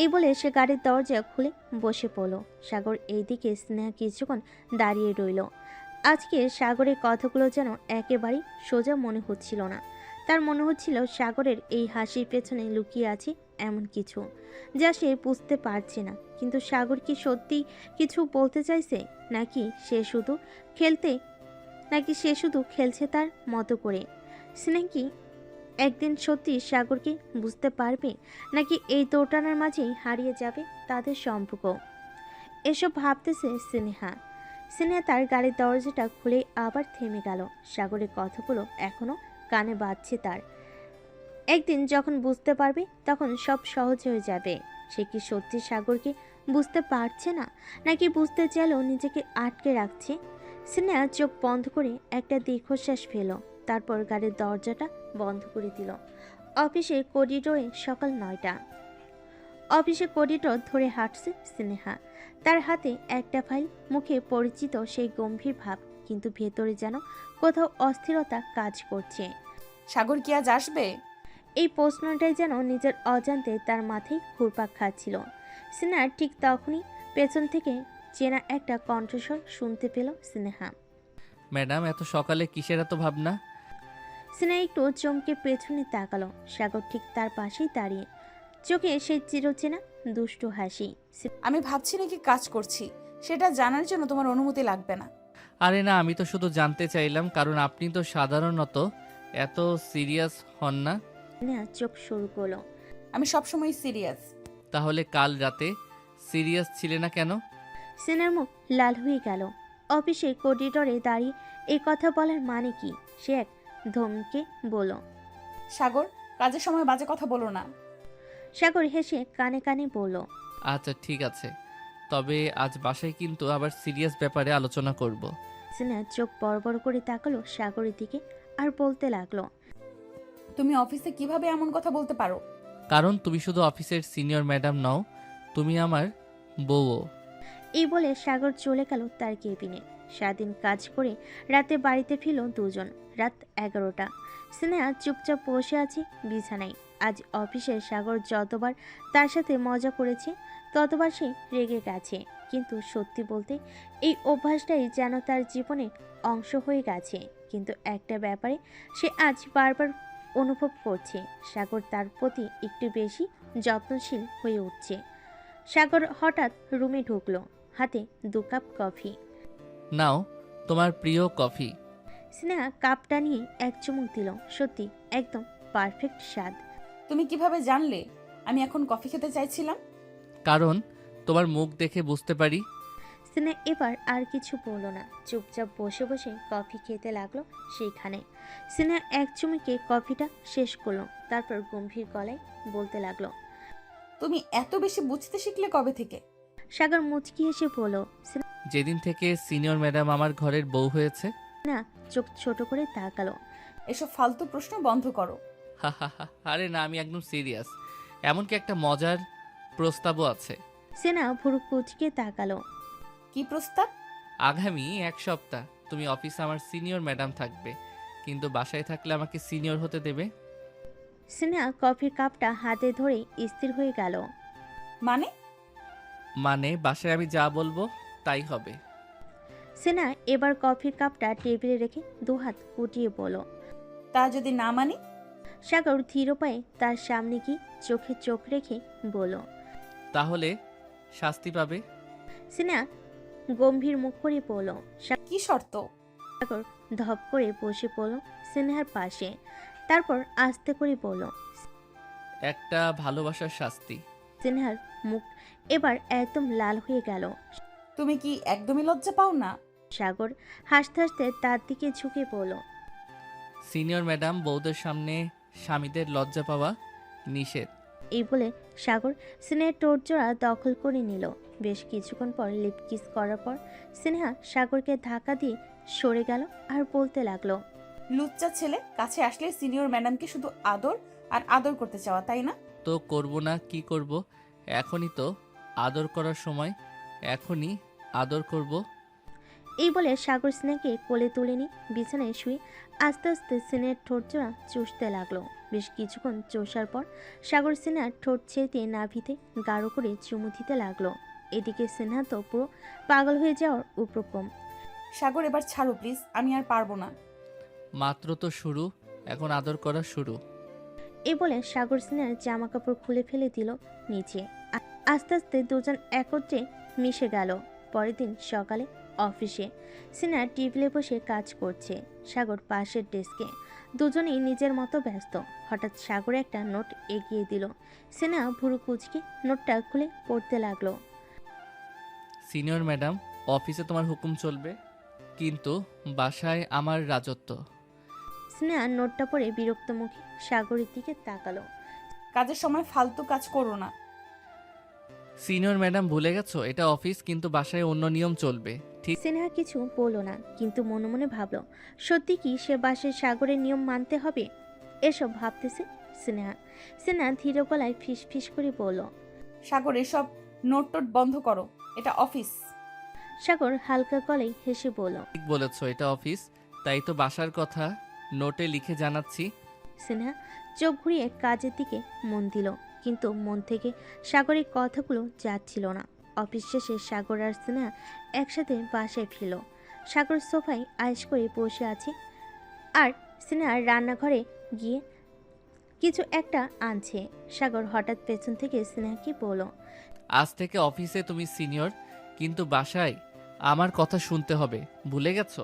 Speaker 1: এই বলে সে গাড়ির দরজা খুলে বসে পড়ল। সাগর এইদিকে স্নেহা কিছুক্ষণ দাঁড়িয়ে রইল। আজকে সাগরের কথাগুলো যেন একেবারেই সোজা মনে হচ্ছিল না। তার মনে হচ্ছিল সাগরের এই হাসির পেছনে লুকিয়ে আছে এমন কিছু যা সে বুঝতে পারছে না। কিন্তু সাগর কি সত্যি কিছু বলতে চাইছে, নাকি সে শুধু খেলছে তার মতো করে? স্নেহা কি একদিন সত্যি সাগরকে বুঝতে পারবে, নাকি এই দোটানার মাঝেই হারিয়ে যাবে তাদের সম্পর্ক? এসব ভাবতেছে স্নেহা তার গাড়ির দরজাটা খুলে আবার থেমে গেল। সাগরের কথাগুলো এখনো কানে বাজছে তার। একদিন যখন বুঝতে পারবে তখন সব সহজ হয়ে যাবে। সে কি সত্যি সাগরকে বুঝতে পারছে না, নাকি বুঝতে চাইলেও নিজেকে আটকে রাখছে? স্নেহা চোখ বন্ধ করে একটা দীর্ঘশ্বাস ফেল। তারপর গাড়ির দরজাটা বন্ধ করে দিল। অফিসের করিডোরে সকাল 9টা। অফিসের করিডোর ধরে হাঁটছে স্নেহা। তার হাতে একটা ফাইল, মুখে পরিচিত সেই গম্ভীর ভাব, কিন্তু ভেতরে যেন কোথাও অস্থিরতা কাজ করছে।
Speaker 2: সাগর কি আজ আসবে?
Speaker 1: এই প্রশ্নটাই যেন নিজের অজান্তে তার মাথায় ঘুরপাক খাচ্ছিল। স্নেহা ঠিক তখনই পেছন থেকে চেনা একটা কণ্ঠস্বর শুনতে পেল স্নেহা।
Speaker 3: ম্যাডাম, এত সকালে কিসের এত ভাবনা?
Speaker 1: স্নেহা একটু চমকে পেছনে তাকালো। সাগর ঠিক তার পাশেই দাঁড়িয়ে, চোখে সেই চিরচেনা দুষ্টু হাসি।
Speaker 2: আমি ভাবছি নাকি কাজ করছি, সেটা জানার জন্য তোমার অনুমতি লাগবে না।
Speaker 3: আরে না, আমি তো শুধু জানতে চাইলাম, কারণ আপনি তো সাধারণত এত সিরিয়াস হন না।
Speaker 1: স্নেহা চোখ শুরু করলো।
Speaker 2: আমি সবসময় সিরিয়াস।
Speaker 3: তাহলে কাল রাতে সিরিয়াস ছিলে না কেন?
Speaker 1: স্নেহার মুখ লাল হয়ে গেল। অফিসের করিডোরে দাঁড়িয়ে এই কথা বলার মানে কি? সে এক ধমকে বলল।
Speaker 2: সাগর, কাজের সময় বাজে কথা বলো না।
Speaker 1: সাগর হেসে কানে কানে বলল।
Speaker 3: আচ্ছা ঠিক আছে, তবে আজ বাসায় কিন্তু আবার সিরিয়াস ব্যাপারে আলোচনা করব।
Speaker 1: স্নেহা চোখ বড় বড় করে তাকালো সাগরের দিকে আর বলতে লাগলো।
Speaker 2: তুমি অফিসে কিভাবে এমন কথা বলতে পারো?
Speaker 3: কারণ তুমি শুধু অফিসের সিনিয়র ম্যাডাম নও, তুমি আমার বউও।
Speaker 1: এই বলে সাগর চলে গেল তার কেবিনে। সারাদিন কাজ করে রাতে বাড়িতে ফিরল দুজন। রাত 11টা। স্নেহা চুপচাপ বসে আছে বিছানায়। আজ অফিসে সাগর যতবার তার সাথে মজা করেছে ততবার সে রেগে গেছে। কিন্তু সত্যি বলতে এই অভ্যাসটাই যেন তার জীবনে অংশ হয়ে গেছে। কিন্তু একটা ব্যাপারে সে আজ বারবার অনুভব করছে, সাগর তার প্রতি একটু বেশি যত্নশীল হয়ে উঠছে। সাগর হঠাৎ রুমে ঢুকলো, হাতে 2 কাপ কফি।
Speaker 3: নাও তোমার প্রিয় কফি।
Speaker 1: স্নেহা কাপটা নিয়ে এক চুমুক দিল। সত্যি একদম পারফেক্ট স্বাদ।
Speaker 2: তুমি কিভাবে জানলে আমি এখন কফি খেতে চাইছিলাম?
Speaker 3: কারণ তোমার মুখ দেখে বুঝতে পারি।
Speaker 1: স্নেহা এবার আর কিছু বলল না, চুপচাপ বসে বসে কফি খেতে লাগলো সেইখানে। স্নেহা এক চুমুকে কফিটা শেষ করলো, তারপর গম্ভীর গলায় বলতে লাগলো।
Speaker 2: তুমি এত বেশি বুঝতে শিখলে কবে থেকে?
Speaker 1: সাগর মুচকি হেসে বলল।
Speaker 3: যেদিন থেকে সিনিয়র ম্যাডাম আমার ঘরের বউ হয়েছে।
Speaker 1: স্নেহা চোখ ছোট করে তাকালো।
Speaker 2: এসব ফালতু প্রশ্ন বন্ধ করো।
Speaker 3: হা হা হা, আরে না, আমি একদম সিরিয়াস। এমনকি একটা মজার প্রস্তাবও আছে।
Speaker 1: স্নেহা ভুরু কুচকে তাকালো।
Speaker 2: কি প্রস্তাব?
Speaker 3: আগামী 1 সপ্তাহ তুমি অফিসে আমার সিনিয়র ম্যাডাম থাকবে, কিন্তু বাসায় থাকলে আমাকে সিনিয়র হতে দেবে।
Speaker 1: স্নেহা কফির কাপটা হাতে ধরে স্থির হয়ে গেল।
Speaker 2: মানে?
Speaker 3: মানে বাসায় আমি যা বলবো তাই হবে।
Speaker 1: সিনহা এবার কফির কাপটা টেবিলে রেখে দুহাত গুটিয়ে বলল।
Speaker 2: তা যদি না মানি?
Speaker 1: সাগর ধীর পায়ে তার সামনে গিয়ে চোখে চোখ রেখে বলল।
Speaker 3: তাহলে শাস্তি পাবে।
Speaker 1: সিনহা গম্ভীর মুখ করে বলল।
Speaker 2: কি শর্ত?
Speaker 1: সাগর ধপ করে বসে পড়ল সিনহার পাশে, তারপর আস্তে করে বলল।
Speaker 3: একটা ভালোবাসার শাস্তি।
Speaker 1: সিনহার মুখ এবার একদম লাল হয়ে গেল।
Speaker 2: তুমি কি একদমই লজ্জা পাও না?
Speaker 1: সাগর হাসতে হাসতে তার দিকে ঝুঁকে পড়ল।
Speaker 3: সিনিয়র ম্যাডাম, বউদের সামনে স্বামীদের লজ্জা পাওয়া নিষেধ।
Speaker 1: এই বলে সাগর সিনহার টোরজোড়া দখল করে নিল। বেশ কিছুক্ষণ পর লিপ কিস করার পর সিনহা সাগরকে ধাক্কা দিয়ে সরে গেল আর বলতে লাগলো।
Speaker 2: লুচ্চা ছেলে, কাছে আসলে সিনিয়র ম্যাডামকে শুধু আদর আর আদর করতে চাওয়া, তাই না?
Speaker 3: তো করব না কি করব? এখনই তো আদর করার সময়, এখনই আদর করব।
Speaker 1: এই বলে সাগর সিনহাকে কোলে তুলে নিয়ে বিছানায় শুয়ে আস্তে আস্তে সিনহার ঠোঁটজোড়া চুষতে লাগলো। বেশ কিছুক্ষণ চষার পর সাগর সিনহার ঠোঁট ছেড়ে দিয়ে নাভিতে গাঢ় করে চুমু দিতে লাগলো। এদিকে সিনহা তো পুরো পাগল হয়ে যাওয়ার উপক্রম।
Speaker 2: সাগর, এবার ছাড়ো প্লিজ, আমি আর পারবো না।
Speaker 3: মাত্র তো শুরু, এখন আদর করা শুরু।
Speaker 1: এই বলে সাগর সিনহার জামা কাপড় খুলে ফেলে দিল নিচে। আস্তে আস্তে দুজন একত্রে মিশে গেল। পরের দিন সকালে অফিসে সিনহা টেবিলে বসে কাজ করছে, সাগর পাশের ডেস্কে। দুজনেই নিজের মতো ব্যস্ত। হঠাৎ সাগর একটা নোট এগিয়ে দিল। সিনহা ভুরু কুচকে নোটটা খুলে পড়তে লাগলো।
Speaker 3: সিনিয়র ম্যাডাম, অফিসে তোমার হুকুম চলবে, কিন্তু বাসায় আমার রাজত্ব।
Speaker 1: সিনহা নোটটা পড়ে বিরক্ত মুখে সাগরের দিকে তাকালো।
Speaker 2: কাজের সময় ফালতু কাজ করো না।
Speaker 3: সিনিয়র ম্যাডাম, ভুলে গেছো এটা অফিস, কিন্তু বাসায় অন্য নিয়ম চলবে, ঠিক?
Speaker 1: সিনহা কিছু বলল না, কিন্তু মনে মনে ভাবলো সত্যি কি সে বাসায় সাগরের নিয়ম মানতে হবে। এসব ভাবতেছে সিনহা। সিনহা ধীর গলায় ফিস ফিস করে বলল।
Speaker 2: সাগর, এসব নোট টোট বন্ধ করো, এটা অফিস।
Speaker 1: সাগর হালকা গলায় হেসে বলল।
Speaker 3: ঠিক বলেছো, এটা অফিস, তাই তো বাসার কথা নোটে লিখে জানাচ্ছি।
Speaker 1: সিনহা চোখ ঘুরিয়ে কাজের দিকে মন দিল, কিন্তু মন থেকে সাগরের কথাগুলো যাচ্ছিল না। অফিস শেষে সাগর আর সিনহা একসাথে বাসায় ফিরল। সাগর সোফায় আয়েশ করে বসে আছে, আর সিনহা রান্নাঘরে গিয়ে কিছু একটা আনছে। সাগর হঠাৎ পেছন থেকে সিনহাকে বলল।
Speaker 3: আজ থেকে অফিসে তুমি সিনিয়র, কিন্তু বাসায় আমার কথা শুনতে হবে, ভুলে গেছো?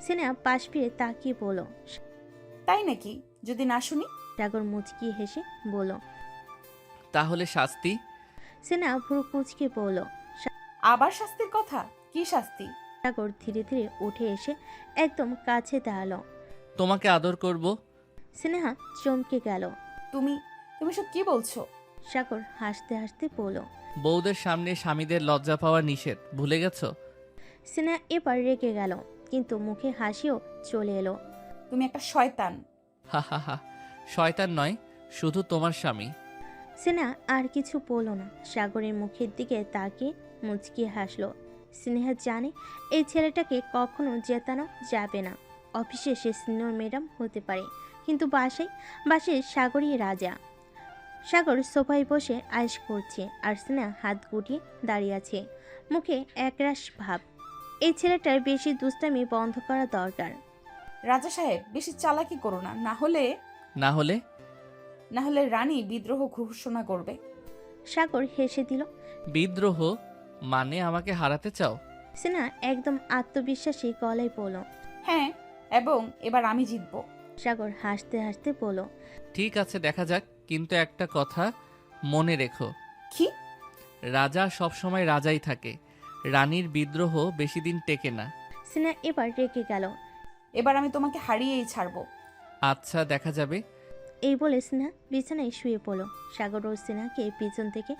Speaker 1: সিনহা পাশ ফিরে তাকিয়ে বলল।
Speaker 2: তাই নাকি? যদি না শুনি?
Speaker 1: সাগর মুচকি হেসে বলল।
Speaker 3: তাহলে শাস্তি?
Speaker 1: সিনহা ভুরু কুচকে বলল।
Speaker 2: আবার শাস্তির কথা? কি শাস্তি?
Speaker 1: সাগর ধীরে ধীরে উঠে এসে একদম কাছে দাঁড়ালো।
Speaker 3: তোমাকে আদর করব।
Speaker 1: সিনহা চমকে গেল।
Speaker 2: তুমি তুমি সব কি বলছো?
Speaker 1: সাগর হাসতে হাসতে বলল।
Speaker 3: বউদের সামনে স্বামীদের লজ্জা পাওয়া নিষেধ, ভুলে গেছো?
Speaker 1: সিনহা এবার রেগে গেল, কিন্তু মুখে হাসিও চলে এলো।
Speaker 2: তুমি একটা শয়তান।
Speaker 3: হা হা হা, শয়তান নয়, শুধু তোমার স্বামী।
Speaker 1: সিনহা আর কিছু বলল না, সাগরের মুখের দিকে তাকিয়ে মুচকিয়ে হাসলো। সিনহা জানে এই ছেলেটাকে কখনো জেতানো যাবে না। অফিসে সে সিনিয়র ম্যাডাম হতে পারে, কিন্তু বাসায় সাগরই রাজা। সাগর সোফায় বসে আয়েশ করছে, আর সিনহা হাত গুটিয়ে দাঁড়িয়ে আছে, মুখে একরাশ ভাব। এই ছেলেটার বেশি দুষ্টামি বন্ধ করা দরকার।
Speaker 2: রাজা সাহেব, বেশি চালাকি করো না, না হলে
Speaker 3: না হলে
Speaker 2: রানী বিদ্রোহ ঘোষণা করবে।
Speaker 1: সাগর হেসে দিল।
Speaker 3: বিদ্রোহ? মানে আমাকে হারাতে চাও?
Speaker 1: সিনহা একদম আত্মবিশ্বাসী গলায় বলল।
Speaker 2: হ্যাঁ, এবং এবার আমি জিতবো।
Speaker 1: সাগর হাসতে হাসতে বলল।
Speaker 3: ঠিক আছে, দেখা যাক, কিন্তু একটা কথা মনে রেখো,
Speaker 2: কি?
Speaker 3: রাজা সবসময় রাজাই থাকে, রানীর বিদ্রোহ বেশি দিন টেকে না।
Speaker 1: সিনহা এবার রেগে গেল।
Speaker 2: এবার আমি তোমাকে হারিয়েই ছাড়বো।
Speaker 3: আচ্ছা, দেখা যাবে।
Speaker 1: এই বলে সিনহা বিছানায় শুয়ে পড়ল। সাগর ও সিনহাকে পিছন থেকে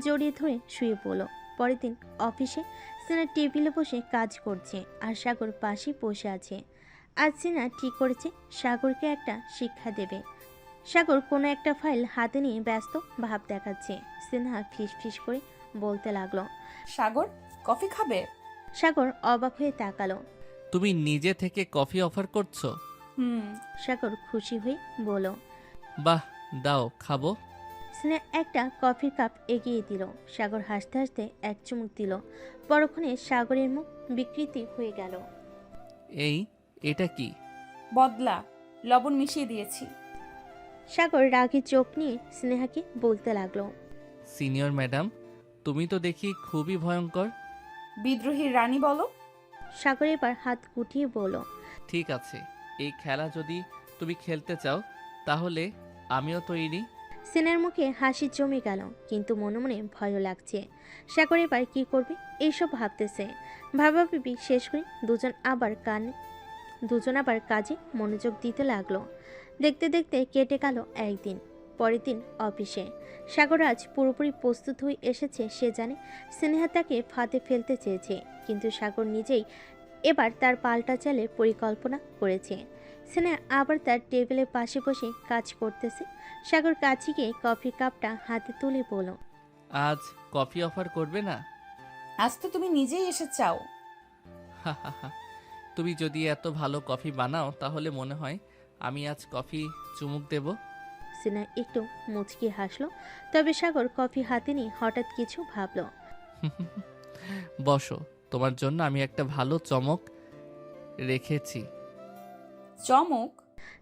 Speaker 1: জড়িয়ে ধরে শুয়ে পড়ল। পরের দিন অফিসে সিনহা টেবিলে বসে কাজ করছে, আর সাগর পাশে বসে আছে। আজ সিনহা ঠিক করেছে সাগরকে একটা শিক্ষা দেবে। সাগর কোনো একটা ফাইল হাতে নিয়ে ব্যস্ত ভাব দেখাচ্ছে। সিনহা ফিস ফিস করে বলতে লাগলো।
Speaker 2: সাগর, কফি খাবে?
Speaker 1: সাগর অবাক হয়ে তাকালো।
Speaker 3: তুমি নিজে থেকে কফি অফার করছো?
Speaker 2: হুম।
Speaker 1: সাগর খুশি হয়ে বলল।
Speaker 3: বাহ, দাও, খাবো।
Speaker 1: স্নেহা একটা কফির কাপ এগিয়ে দিল। সাগর হাসতে হাসতে এক চুমুক দিল। পরক্ষণে সাগরের মুখ বিকৃতি হয়ে গেল।
Speaker 3: এটা কি?
Speaker 2: বদলা, লবণ মিশিয়ে দিয়েছি।
Speaker 1: সাগর রাগী চোখ নিয়ে স্নেহাকে বলতে লাগলো।
Speaker 3: সিনিয়র ম্যাডাম, তুমি তো দেখি খুবই ভয়ঙ্কর।
Speaker 2: বিদ্রোহীর রানী বলো।
Speaker 1: সাগর এবার হাত গুটিয়ে বলল।
Speaker 3: ঠিক আছে, এই খেলা যদি তুমি খেলতে চাও তাহলে আমিও তৈরি।
Speaker 1: সেনার মুখে হাসি জমে গেল, কিন্তু মনে মনে ভয়ও লাগছে। সাগর এবার কি করবে এইসব ভাবতেছে। ভাবাভাবি শেষ করে দুজন আবার কাজে মনোযোগ দিতে লাগলো। দেখতে দেখতে কেটে গেল একদিন। পরের দিন অফিসে সাগর আজ পুরোপুরি প্রস্তুত হয়ে এসেছে। সে জানে স্নেহা তাকে ফাঁদে ফেলতে চেয়েছে, কিন্তু সাগর নিজেই এবার তার পাল্টা চালের পরিকল্পনা করেছে। স্নেহা আবার তার টেবিলের পাশে বসে কাজ করতেছে। সাগর কাছে গিয়ে কফির কাপটা হাতে তুলে বলল।
Speaker 3: আজ কফি অফার করবে না?
Speaker 2: আজ তো তুমি নিজেই এসে চাও।
Speaker 3: তুমি যদি এত ভালো কফি বানাও তাহলে মনে হয় আমি আজ কফি চুমুক দেব।
Speaker 1: স্নেহা একটু মুচকি হাসলো, তবে সাগর কফি হাতে নিয়ে হঠাৎ কিছু ভাবলো।
Speaker 3: বসো, তোমার জন্য আমি একটা ভালো চমক রেখেছি।
Speaker 2: চমক?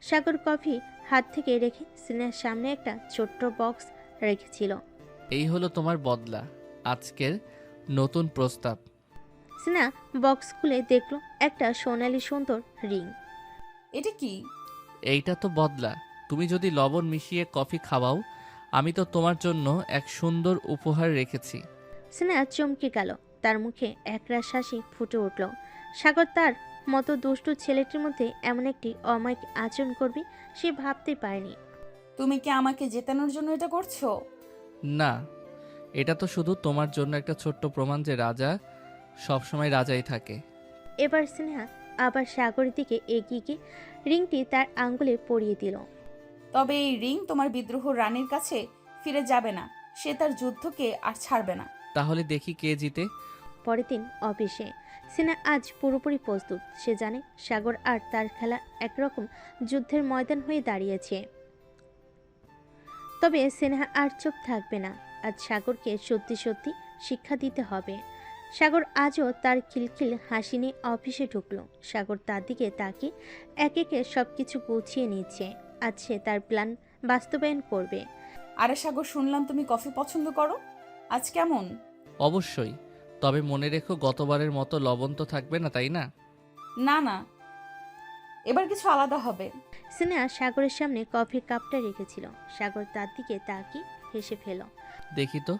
Speaker 1: সাগর কফি হাত থেকে রেখে স্নেহার সামনে একটা ছোট্ট বক্স রেখেছিল।
Speaker 3: এই হলো তোমার বদলা, আজকের নতুন প্রস্তাব।
Speaker 1: স্নেহা বক্স খুলে দেখলো একটা সোনালী সুন্দর রিং।
Speaker 2: এটা কি?
Speaker 3: এইটা তো বদলা, তুমি যদি লবণ মিশিয়ে কফি খাওয়াও আমি তো তোমার জন্য এক সুন্দর উপহার রেখেছি।
Speaker 1: স্নেহা চমকে গেল, তার মুখে একরাশ হাসি ফুটে উঠল। সাগর তার মতো দুষ্টু ছেলেটির মধ্যে এমন একটি অমায়িক আচরণ করবে সে ভাবতে পারেনি।
Speaker 2: তুমি কি আমাকে জেতানোর জন্য এটা করছো?
Speaker 3: না, এটা তো শুধু তোমার জন্য একটা ছোট্ট প্রমাণ যে রাজা সবসময় রাজাই থাকে।
Speaker 1: এবার স্নেহা আবার সাগরের দিকে এগিয়ে গিয়ে রিংটি তার আঙ্গুলে পরিয়ে দিল।
Speaker 2: তবে এই রিং তোমার বিদ্রোহ রানীর কাছে ফিরে যাবে না। সে তার যুদ্ধকে আর ছাড়বে না।
Speaker 3: তাহলে দেখি কে জিতে।
Speaker 1: পরের দিন অফিসে স্নেহা আজ পুরোপুরি প্রস্তুত। সে জানে সাগর আর তার খেলা একরকম যুদ্ধের ময়দান হয়ে দাঁড়িয়েছে। তবে স্নেহা আর চুপ থাকবে না। আজ সাগরকে সত্যি সত্যি শিক্ষা দিতে হবে। সাগর আজও তার খিলখিল হাসি নিয়ে অফিসে ঢুকলো। সাগর তার দিকে তাকিয়ে একে একে সবকিছু গুছিয়ে নিচ্ছে। আজ সে তার প্ল্যান বাস্তবায়ন করবে।
Speaker 2: আরে সাগর, শুনলাম তুমি কফি পছন্দ করো। আজ কেমন?
Speaker 3: অবশ্যই, তবে মনে রেখো গতবারের মতো লবণ তো থাকবে না, তাই না?
Speaker 2: না না, এবার কিছু আলাদা হবে।
Speaker 1: স্নেহা সাগরের সামনে কফির কাপটা রেখেছিল। সাগর তার দিকে তাকিয়ে হেসে ফেল।
Speaker 3: দেখি তো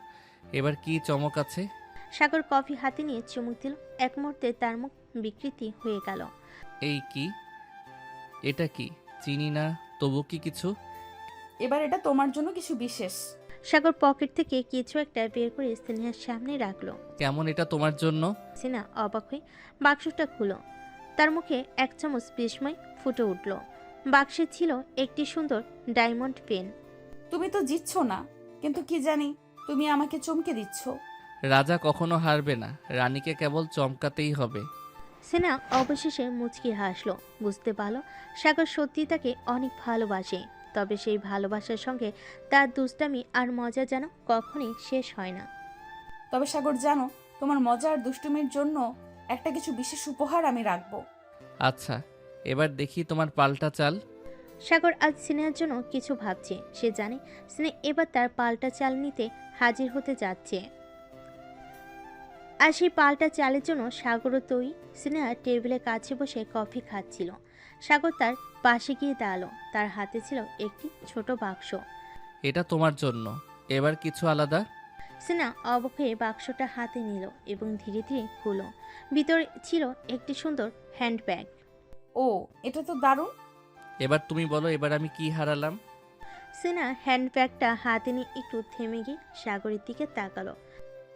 Speaker 3: এবার কি চমক আছে।
Speaker 1: সাগর কফি হাতে নিয়ে চুমুক দিল। এক মুহূর্তে তার মুখ বিকৃতি হয়ে গেল।
Speaker 3: এই কি? এটা কি? চিনি না, তবু কি কিছু?
Speaker 2: এবার এটা তোমার জন্য কিছু বিশেষ।
Speaker 1: সাগর পকেট থেকে কিছু একটা বের করে স্নেহার সামনে রাখলো।
Speaker 3: কেমন এটা তোমার জন্য?
Speaker 1: স্নেহা অবাক হয়ে বাক্সটা খুলো। তার মুখে এক চামচ বিস্ময় ফুটে উঠল। বাক্সে ছিল একটি সুন্দর ডায়মন্ড পেন।
Speaker 2: তুমি তো জিতছ না, কিন্তু কি জানি তুমি আমাকে চমকে দিচ্ছ।
Speaker 3: রাজা কখনো হারবে না, রানীকে কেবল চমকাতেই হবে।
Speaker 1: স্নেহা অবশেষে মুচকি হাসলো। বুঝতে পারলো সাগর সত্যি তাকে অনেক ভালোবাসে। তবে সেই ভালোবাসার সঙ্গে তার দুষ্টামি আর মজা যেন কখনই শেষ হয় না।
Speaker 2: তবে সাগর, জানো তোমার মজা আর দুষ্টুমির জন্য একটা কিছু বিশেষ উপহার আমি রাখবো।
Speaker 3: আচ্ছা, এবার দেখি তোমার পাল্টা চাল।
Speaker 1: সাগর আজ স্নেহার জন্য কিছু ভাবছে। সে জানে স্নেহ এবার তার পাল্টা চাল নিতে হাজির হতে যাচ্ছে। আর সেই পাল্টা চালের জন্য সাগরও তৈরি। স্নেহা টেবিলের কাছে বসে কফি খাচ্ছিল। সাগর তার পাশে গিয়ে দাঁড়ালো। তার হাতে ছিল একটি ছোট বাক্স।
Speaker 3: এটা তোমার জন্য, এবার কিছু আলাদা।
Speaker 1: স্নেহা অবাক হয়ে বাক্সটা হাতে নিল এবং ধীরে ধীরে খুলল। ভিতরে ছিল একটি সুন্দর হ্যান্ডব্যাগ।
Speaker 2: ও, এটা তো দারুণ।
Speaker 3: এবার তুমি বলো, এবার আমি কি হারালাম?
Speaker 1: স্নেহা হ্যান্ডব্যাগটা হাতে নিয়ে একটু থেমে গিয়ে সাগরের দিকে তাকালো।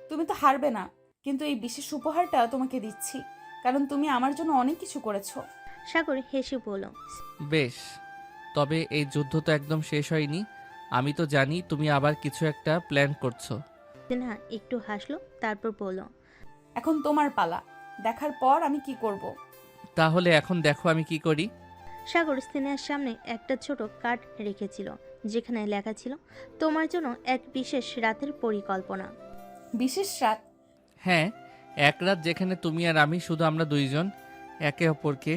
Speaker 2: তুমি তো হারবে না, কিন্তু এই বিশেষ উপহারটা তোমাকে দিচ্ছি, কারণ তুমি আমার জন্য অনেক কিছু করেছো।
Speaker 1: সাগর হেসে বলল।
Speaker 3: বেশ, তবে এই যুদ্ধ তো একদম শেষ হয়নি। আমি তো জানি তুমি আবার কিছু একটা প্ল্যান করছো।
Speaker 1: স্নেহা একটু হাসলো, তারপর বলল।
Speaker 2: এখন তোমার পালা, দেখার পর আমি কি করব।
Speaker 3: তাহলে এখন দেখো আমি কি করি।
Speaker 1: সাগর স্নেহার সামনে একটা ছোট কার্ড রেখেছিল। যেখানে লেখা ছিল তোমার জন্য এক বিশেষ রাতের পরিকল্পনা।
Speaker 2: বিশেষ রাত?
Speaker 3: হ্যাঁ, এক রাত যেখানে তুমি আর আমি, শুধু আমরা দুইজন একে অপরকে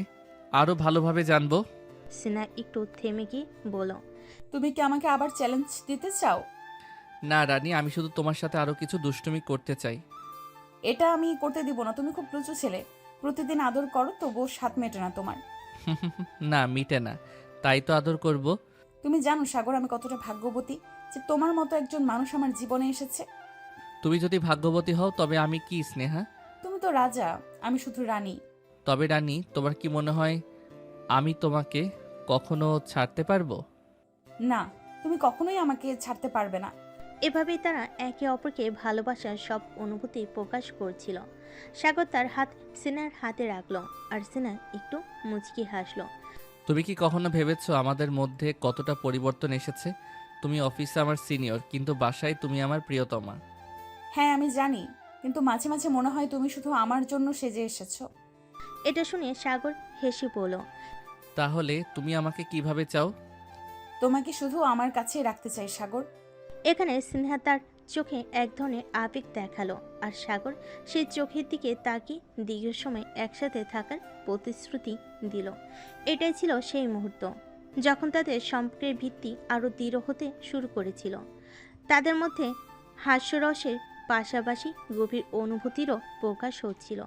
Speaker 3: আরও ভালোভাবে জানবো।
Speaker 1: সিনহা একটু থেমে গিয়ে বলল,
Speaker 2: তুমি কি আমাকে আবার চ্যালেঞ্জ দিতে চাও?
Speaker 3: না রানী, আমি শুধু তোমার সাথে আরও কিছু দুষ্টুমি করতে চাই।
Speaker 2: এটা আমি করতে দিব না। তুমি খুব লুচু ছেলে। প্রতিদিন আদর করো, তবুও স্বাদ মেটে না তোমার।
Speaker 3: না, মিটে না, তাই তো আদর করব।
Speaker 2: তুমি জানো সাগর, আমি কতটা ভাগ্যবতী যে তোমার মতো একজন মানুষ আমার জীবনে এসেছে।
Speaker 3: তুমি যদি ভাগ্যবতী হও তবে আমি কি স্নেহা?
Speaker 2: তুমি তো রাজা, আমি শুধু রানী।
Speaker 3: তবে রানী, তোমার কি মনে হয় আমি তোমাকে কখনো ছাড়তে পারবো?
Speaker 2: না, তুমি কখনোই আমাকে ছাড়তে পারবে না।
Speaker 1: এভাবেই তারা একে অপরকে ভালোবাসার সব অনুভূতি প্রকাশ করছিল। সাগর তার হাত সিনহার হাতে রাখলো, আর সিনহা একটু মুচকি হাসলো।
Speaker 3: তুমি কি কখনো ভেবেছো আমাদের মধ্যে কতটা পরিবর্তন এসেছে? তুমি অফিসে আমার সিনিয়র, কিন্তু বাসায় তুমি আমার প্রিয়তমা।
Speaker 2: হ্যাঁ আমি জানি, কিন্তু মাঝে মাঝে মনে হয় তুমি শুধু আমার জন্য সেজে এসেছো।
Speaker 1: এটা শুনে সাগর হেসে বলল,
Speaker 3: তাহলে তুমি আমাকে কিভাবে চাও?
Speaker 2: তোমাকে শুধু আমার কাছেই রাখতে চাই সাগর।
Speaker 1: এখানে সিনহা তার চোখে এক ধরনের আবেগ দেখালো, আর সাগর সেই চোখের দিকে তাকিয়ে দীর্ঘ সময় একসাথে থাকার প্রতিশ্রুতি দিল। এটাই ছিল সেই মুহূর্ত যখন তাদের সম্পর্কের ভিত্তি আরও দৃঢ় হতে শুরু করেছিল। তাদের মধ্যে হাস্যরসের পাশাপাশি গভীর অনুভূতিরও প্রকাশ হচ্ছিল,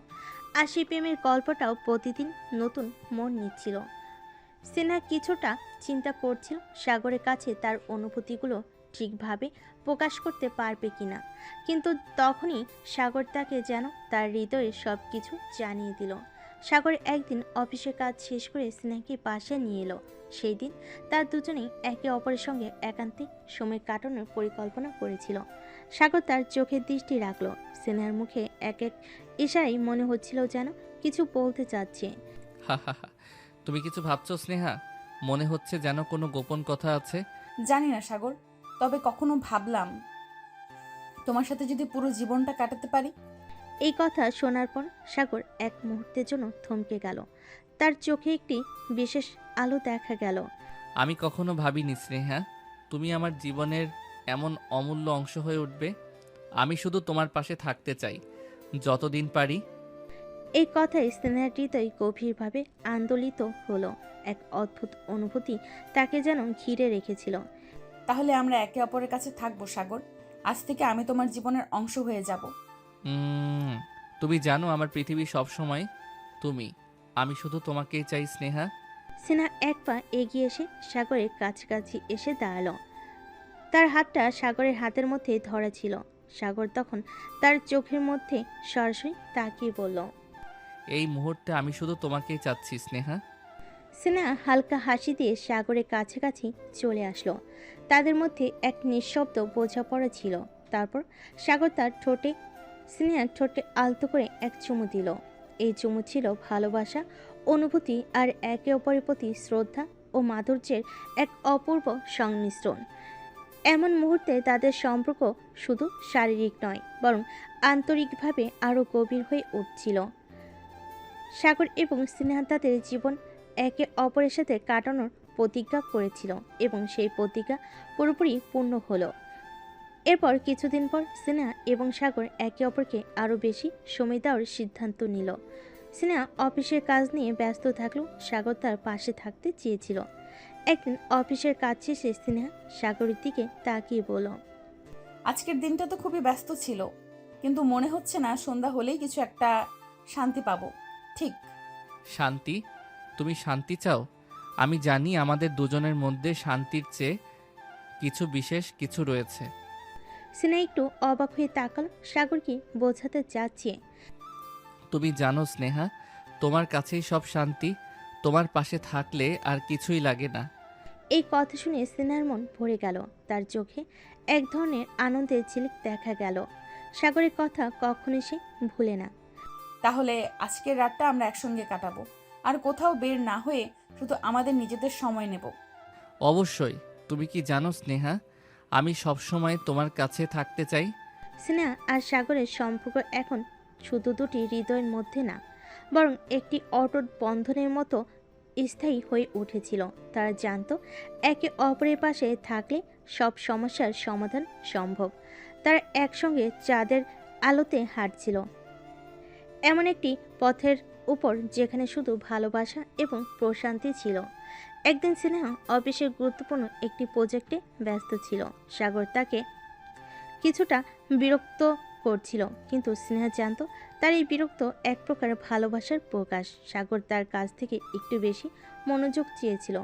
Speaker 1: আর সেই প্রেমের গল্পটাও প্রতিদিন নতুন মোড় নিচ্ছিল। সিনহা কিছুটা চিন্তা করছিল সাগরের কাছে তার অনুভূতিগুলো ঠিকভাবে প্রকাশ করতে পারবে কিনা, কিন্তু তখনই সাগর তাকে যেন তার হৃদয়ে সব কিছু জানিয়ে দিল। সাগর একদিন অফিসের কাজ শেষ করে সিনহাকে পাশে নিয়ে এলো। সেই দিন তার দুজনেই একে অপরের সঙ্গে একান্তে সময় কাটানোর পরিকল্পনা করেছিল। সাগর তার চোখের দৃষ্টি রাখলো। সিনহার মুখে এক এক ইশারায় মনে হচ্ছিল যেন কিছু বলতে চাচ্ছে।
Speaker 3: হা হা হা, তুমি কিছু ভাবছো স্নেহা? মনে হচ্ছে যেন কোনো গোপন কথা আছে।
Speaker 2: জানি না সাগর, তবে কখনো ভাবলাম তোমার সাথে যদি পুরো জীবনটা কাটাতে পারি।
Speaker 1: এই কথা শোনার পর সাগর এক মুহূর্তের জন্য থমকে গেল। তার চোখে একটি বিশেষ আলো দেখা গেল।
Speaker 3: আমি কখনো ভাবিনি স্নেহা তুমি আমার জীবনের এমন অমূল্য অংশ হয়ে উঠবে। আমি শুধু তোমার পাশে থাকতে চাই, যতদিন পারি।
Speaker 1: এই কথায় স্নেহার হৃদয় গভীরভাবে আন্দোলিত হলো। এক অদ্ভুত অনুভূতি তাকে যেন ঘিরে রেখেছিল।
Speaker 2: তাহলে আমরা একে অপরের কাছে থাকবো সাগর। আজ থেকে আমি তোমার জীবনের অংশ হয়ে যাব।
Speaker 3: উম, তুমি জানো আমার পৃথিবী সব সময় তুমি। আমি শুধু তোমাকেই চাই স্নেহা।
Speaker 1: সিনহা এক পা এগিয়ে এসে সাগরের কাছাকাছি এসে দাঁড়ালো। তার হাতটা সাগরের হাতের মধ্যে ধরা ছিল। সাগর তখন তার চোখের মধ্যে সরাসরি তাকিয়ে বলল,
Speaker 3: এই মুহূর্তে আমি শুধু তোমাকেই চাচ্ছি স্নেহা।
Speaker 1: সিনহা হালকা হাসি দিয়ে সাগরের কাছাকাছি চলে আসলো। তাদের মধ্যে এক নিঃশব্দ বোঝাপড়া ছিল। তারপর সাগর তার ঠোঁটে সিনহার ঠোঁটে আলতো করে এক চুমু দিল। এই চুমু ছিল ভালোবাসা, অনুভূতি আর একে অপরের প্রতি শ্রদ্ধা ও মাধুর্যের এক অপূর্ব সংমিশ্রণ। এমন মুহূর্তে তাদের সম্পর্ক শুধু শারীরিক নয়, বরং আন্তরিকভাবে আরও গভীর হয়ে উঠছিল। সাগর এবং সিনহা তাদের জীবন একে অপরের সাথে কাটানোর প্রতিজ্ঞা করেছিল, এবং সেই প্রতিজ্ঞা পুরোপুরি পূর্ণ হলো। এরপর কিছুদিন পর সিনহা এবং সাগর একে অপরকে আরও বেশি সময় দেওয়ার সিদ্ধান্ত নিল। সিনহা অফিসের কাজ নিয়ে ব্যস্ত থাকলেও সাগর তার পাশে থাকতে চেয়েছিল। একদিন অফিসের কাজ শেষে সিনহা সাগরের দিকে তাকিয়ে বলল,
Speaker 2: আজকের দিনটা তো খুবই ব্যস্ত ছিল, কিন্তু মনে হচ্ছে না সন্ধ্যা হলেই কিছু একটা শান্তি পাবো। ঠিক?
Speaker 3: শান্তি? তুমি শান্তি চাও? আমি জানি আমাদের দুজনের মধ্যে শান্তির চেয়ে কিছু বিশেষ কিছু রয়েছে।
Speaker 1: সিনহা একটু অবাক হয়ে তাকালো। সাগর কি বোঝাতে চাচ্ছে?
Speaker 3: তুমি জানো স্নেহা, তোমার কাছেই সব শান্তি। তোমার পাশে থাকলে আর কিছুই লাগে না।
Speaker 1: এই কথা শুনে সিনহার মন ভরে গেল। তার চোখে এক ধরনের আনন্দের ঝিলিক দেখা গেল। সাগরের কথা কখনোই সে ভুলে না।
Speaker 2: তাহলে আজকের রাতটা আমরা একসঙ্গে কাটাবো, আর কোথাও বের না হয়ে শুধু আমাদের নিজেদের সময় নেব।
Speaker 3: অবশ্যই। তুমি কি জানো স্নেহা, আমি সবসময় তোমার কাছে থাকতে চাই।
Speaker 1: সিনহা আর সাগরের সম্পর্ক এখন শুধু দুটি হৃদয়ের মধ্যে না, বরং একটি অটুট বন্ধনের মতো স্থায়ী হয়ে উঠেছিল। তারা জানতো একে অপরের পাশে থাকলে সব সমস্যার সমাধান সম্ভব। তারা একসঙ্গে চাঁদের আলোতে হাঁটছিল, এমন একটি পথের উপর যেখানে শুধু ভালোবাসা এবং প্রশান্তি ছিল। একদিন স্নেহা অফিসের গুরুত্বপূর্ণ একটি প্রজেক্টে ব্যস্ত ছিল। সাগর তাকে কিছুটা বিরক্ত করছিল, কিন্তু স্নেহা জানতো তার এই বিরক্ত এক প্রকার ভালোবাসার প্রকাশ। সাগর তার কাছ থেকে একটু বেশি মনোযোগ চেয়েছিল,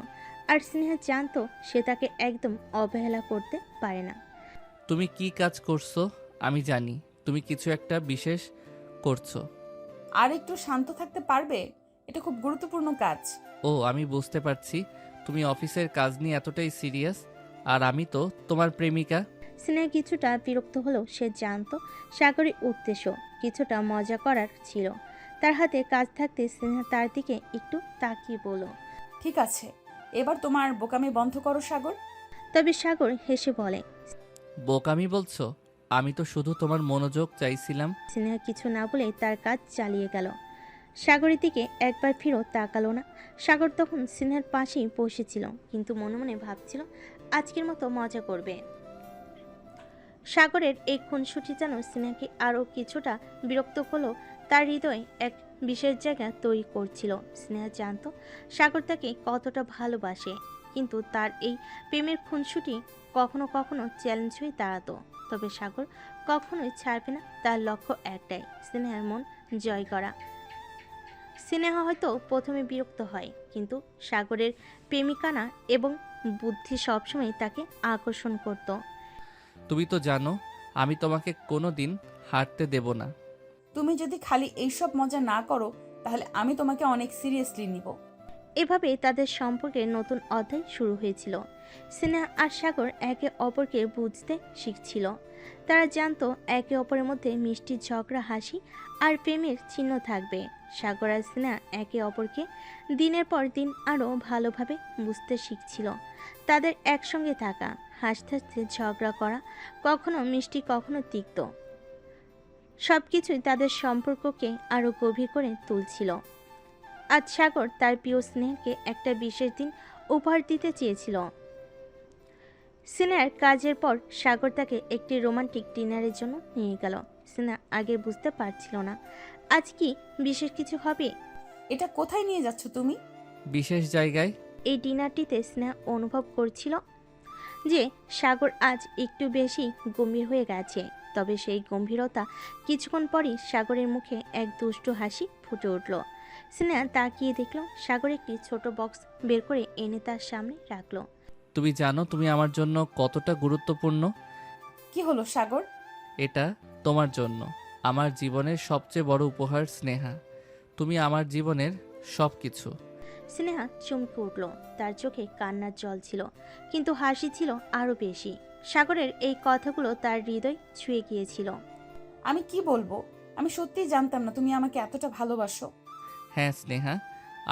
Speaker 1: আর স্নেহা জানতো সে তাকে একদম অবহেলা করতে পারে না।
Speaker 3: তুমি কি কাজ করছো আমি জানি, তুমি কিছু একটা বিশেষ করছো।
Speaker 2: আর একটু শান্ত থাকতে পারবে? এটা খুব গুরুত্বপূর্ণ কাজ।
Speaker 3: ও আমি বুঝতে পারছি, তুমি অফিসের কাজ নিয়ে এতটাই সিরিয়াস, আর আমি তো তোমার প্রেমিকা।
Speaker 1: স্নেহা কিছুটা বিরক্ত হলেও সে জানতো সাগরের উদ্দেশ্য কিছুটা মজা করার ছিল। তার হাতে কাজ থাকতে স্নেহা তার দিকে একটু তাকিয়ে বলল,
Speaker 2: ঠিক আছে, এবার তোমার বোকামি বন্ধ করো সাগর।
Speaker 1: তবে সাগর হেসে বলে।
Speaker 3: বোকামি বলছো? আমি তো শুধু তোমার মনোযোগ চাইছিলাম।
Speaker 1: স্নেহা কিছু না বলে তার কাজ চালিয়ে গেল। সাগরের দিকে একবার ফিরেও তাকালো না। সাগর তখন স্নেহার পাশেই বসেছিল, কিন্তু মনে মনে ভাবছিল আজকের মতো মজা করবে। সাগরের এই খুনসুটি যেন স্নেহাকে আরও কিছুটা বিরক্ত হলো। তার হৃদয়ে এক বিশেষ জায়গা তৈরি করছিল। স্নেহা জানতো সাগর তাকে কতটা ভালোবাসে, কিন্তু তার এই প্রেমের খুনসুটি কখনো কখনো চ্যালেঞ্জ হয়ে দাঁড়াতো। তবে সাগর কখনোই ছাড়বে না, তার লক্ষ্য একটাই, স্নেহার মন জয় করা। স্নেহা হয়তো প্রথমে বিরক্ত হয়, কিন্তু সাগরের প্রেমিকানা এবং বুদ্ধি সবসময় তাকে আকর্ষণ করত।
Speaker 3: তুমি তো জানো আমি তোমাকে কোনো দিন হারতে দেব না।
Speaker 2: তুমি যদি খালি এইসব মজা না করো, তাহলে আমি তোমাকে অনেক সিরিয়াসলি নিব।
Speaker 1: এভাবে তাদের সম্পর্কের নতুন অধ্যায় শুরু হয়েছিল। স্নেহা আর সাগর একে অপরকে বুঝতে শিখছিল। তারা জানতো একে অপরের মধ্যে মিষ্টি ঝগড়া, হাসি আর প্রেমের চিহ্ন থাকবে। সাগর আর স্নেহা একে অপরকে দিনের পর দিন আরও ভালোভাবে বুঝতে শিখছিল। তাদের একসঙ্গে থাকা, হাসতে হাসতে ঝগড়া করা, কখনো মিষ্টি কখনো তিক্ত, সবকিছুই তাদের সম্পর্ককে আরও গভীর করে তুলছিল। আজ সাগর তার প্রিয় স্নেহাকে একটা বিশেষ দিন উপহার দিতে চেয়েছিল। স্নেহার কাজের পর সাগর তাকে একটি রোমান্টিক ডিনারের জন্য নিয়ে গেল। স্নেহা আগে বুঝতে পারছিল না আজ কি বিশেষ কিছু হবে।
Speaker 2: এটা কোথায় নিয়ে যাচ্ছ তুমি?
Speaker 3: বিশেষ জায়গায়।
Speaker 1: এই ডিনারটিতে স্নেহা অনুভব করছিল যে সাগর আজ একটু বেশি গম্ভীর হয়ে গেছে। তবে সেই গম্ভীরতা কিছুক্ষণ পরই সাগরের মুখে এক দুষ্টু হাসি ফুটে উঠল। স্নেহা তাকিয়ে দেখল সাগর একটি ছোট বক্স বের করে এনে তার সামনে রাখলো।
Speaker 3: তুমি জানো তুমি আমার জন্য কতটা গুরুত্বপূর্ণ।
Speaker 2: কি হলো সাগর?
Speaker 3: এটা তোমার জন্য আমার জীবনের সবচেয়ে বড় উপহার স্নেহা। তুমি আমার জীবনের সব কিছু।
Speaker 1: স্নেহা চমকে উঠল। তার চোখে কান্নার জল ছিল, কিন্তু হাসি ছিল আরও বেশি। সাগরের এই কথাগুলো তার হৃদয় ছুঁয়ে গিয়েছিল।
Speaker 2: আমি কি বলবো? আমি সত্যিই জানতাম না তুমি আমাকে এতটা ভালোবাসো।
Speaker 3: হ্যাঁ স্নেহা,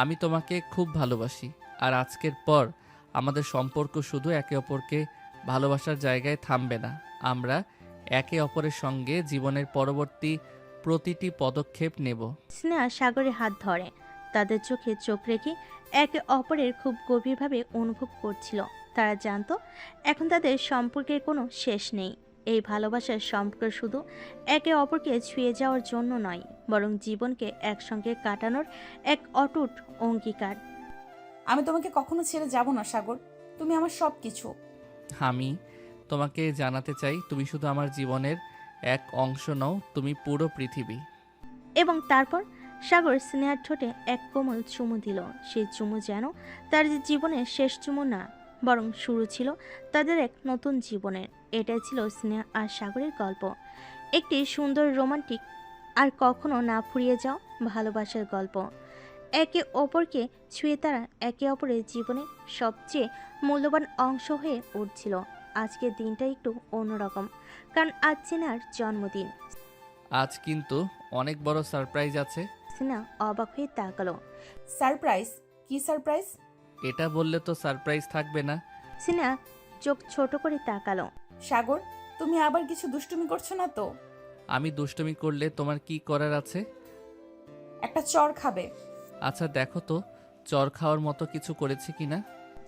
Speaker 3: আমি তোমাকে খুব ভালোবাসি। আর আজকের পর আমাদের সম্পর্ক শুধু একে অপরকে ভালোবাসার জায়গায় থামবে না। আমরা একে অপরের সঙ্গে জীবনের পরবর্তী প্রতিটি পদক্ষেপ নেব।
Speaker 1: স্নেহা সাগরের হাত ধরে তাদের চোখে চোখ রেখে একে অপরের খুব গভীরভাবে অনুভব করছিল। তারা জানতো এখন তাদের সম্পর্কের কোনো শেষ নেই। এই ভালোবাসার সম্পর্ক শুধু একে অপরকে ছুঁয়ে যাওয়ার জন্য নয়, বরং জীবনকে একসঙ্গে কাটানোর এক অটুট অঙ্গীকার।
Speaker 2: আমি তোমাকে কখনো ছেড়ে যাব না সাগর, তুমি আমার সব কিছু।
Speaker 3: আমি তোমাকে জানাতে চাই তুমি শুধু আমার জীবনের এক অংশ নও, তুমি পুরো পৃথিবী।
Speaker 1: এবং তারপর সাগর স্নেহার ঠোঁটে এক কোমল চুমু দিল। সেই চুমু যেন তার জীবনের শেষ চুমু না, বরং শুরু ছিল তাদের এক নতুন জীবনের। এটাই ছিল স্নেহা আর সাগরের গল্প, একটি সুন্দর রোমান্টিক আর কখনো না ফুরিয়ে যাওয়া ভালোবাসার গল্প। একে অপরকে ছুঁয়ে তারা একে অপরের জীবনে সবচেয়ে মূল্যবান অংশ হয়ে উঠছিল। আজকের দিনটা একটু অন্যরকম, কারণ আজ স্নেহার জন্মদিন।
Speaker 3: আজ কিন্তু অনেক বড় সারপ্রাইজ আছে।
Speaker 1: স্নেহা অবাক হয়ে তাকালো।
Speaker 2: সারপ্রাইজ? কি সারপ্রাইজ?
Speaker 3: এটা বললে তো সারপ্রাইজ থাকবে না।
Speaker 1: স্নেহা চোখ ছোট করে তাকালো।
Speaker 2: সাগর, তুমি আবার কিছু দুষ্টুমি করছো না তো?
Speaker 3: আমি দুষ্টুমি করলে তোমার কি করার আছে?
Speaker 2: একটা চড় খাবে।
Speaker 3: আচ্ছা দেখো তো চর খাওয়ার মতো কিছু করেছি কিনা?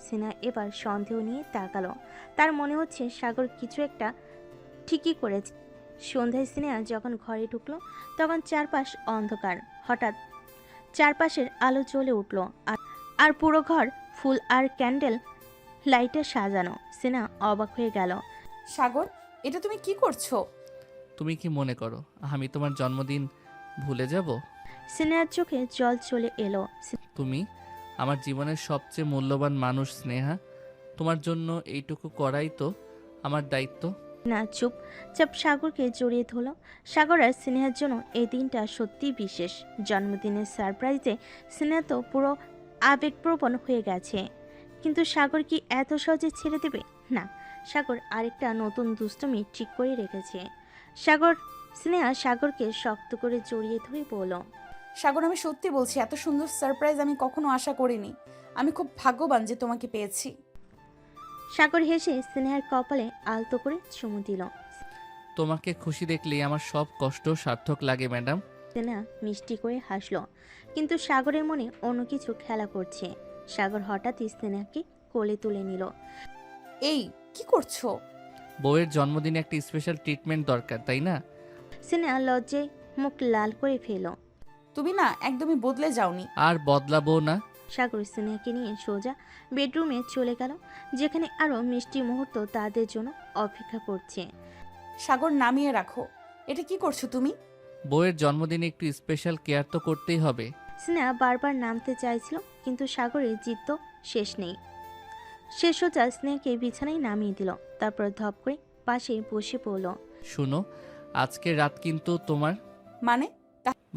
Speaker 1: সিনহা এবার সন্দেহ নিয়ে তাকালো। তার মনে হচ্ছে সাগর কিছু একটা ঠিকই করেছে। সন্ধ্যায় সিনেহা যখন ঘরে ঢুকলো তখন চারপাশ অন্ধকার। হঠাৎ চারপাশের আলো জ্বলে উঠল, আর পুরো ঘর ফুল আর ক্যান্ডেল লাইটে সাজানো। সিনহা অবাক হয়ে গেল।
Speaker 2: সাগর, এটা তুমি কি করছো?
Speaker 3: তুমি কি মনে করো আমি তোমার জন্মদিন ভুলে যাব?
Speaker 1: সিনহার চোখে জল চলে এলো।
Speaker 3: তুমি আমার জীবনের সবচেয়ে মূল্যবান মানুষ স্নেহা। তোমার জন্য এইটুকু করাই তো আমার দায়িত্ব।
Speaker 1: না চুপচাপ সাগরকে জড়িয়ে ধরল। সাগর আর সিনেহার জন্য এই দিনটা সত্যিই বিশেষ। জন্মদিনের সারপ্রাইজে সিনেহা তো পুরো আবেগপ্রবণ হয়ে গেছে, কিন্তু সাগর কি এত সহজে ছেড়ে দেবে? না, সাগর আরেকটা নতুন দুষ্টুমি ঠিক করে রেখেছে। স্নেহা সাগরকে শক্ত করে জড়িয়ে ধরে বলল,
Speaker 2: সাগর, আমি সত্যি বলছি, এত সুন্দর সারপ্রাইজ আমি কখনো আশা করিনি। আমি খুব ভাগ্যবান যে তোমাকে পেয়েছি।
Speaker 1: সাগর হেসে স্নেহার কপালে আলতো করে চুমু দিল।
Speaker 3: তোমাকে খুশি দেখলেই আমার সব কষ্ট সার্থক লাগে ম্যাডাম।
Speaker 1: স্নেহা মিষ্টি করে হাসলো, কিন্তু সাগরের মনে অন্য কিছু খেলা করছে। সাগর হঠাৎই স্নেহাকে কোলে তুলে নিল।
Speaker 2: এই, কি করছো?
Speaker 3: বউয়ের জন্মদিনে একটা স্পেশাল ট্রিটমেন্ট দরকার, তাই না?
Speaker 1: স্নেহা লজ্জায় মুখ লাল করে ফেল।
Speaker 2: তুমি না একদমই বদলে যাওনি।
Speaker 3: আর বদলাবো না।
Speaker 1: সাগর স্নেহাকে নিয়ে সোজা বেডরুমে চলে গেল, যেখানে আরো মিষ্টি মুহূর্ত তাদের জন্য অপেক্ষা করছে।
Speaker 2: সাগর, নামিয়ে রাখো। এটা কি করছো তুমি?
Speaker 3: বউয়ের জন্মদিনে একটু স্পেশাল কেয়ার তো করতেই হবে।
Speaker 1: স্নেহা বারবার নামতে চাইছিল, কিন্তু সাগরের জিদ তো শেষ নেই। সে সোজা স্নেহাকে বিছানায় নামিয়ে দিল, তারপর ধপ করে পাশে বসে পড়ল।
Speaker 3: শুনো, আজকের রাত কিন্তু তোমার।
Speaker 2: মানে?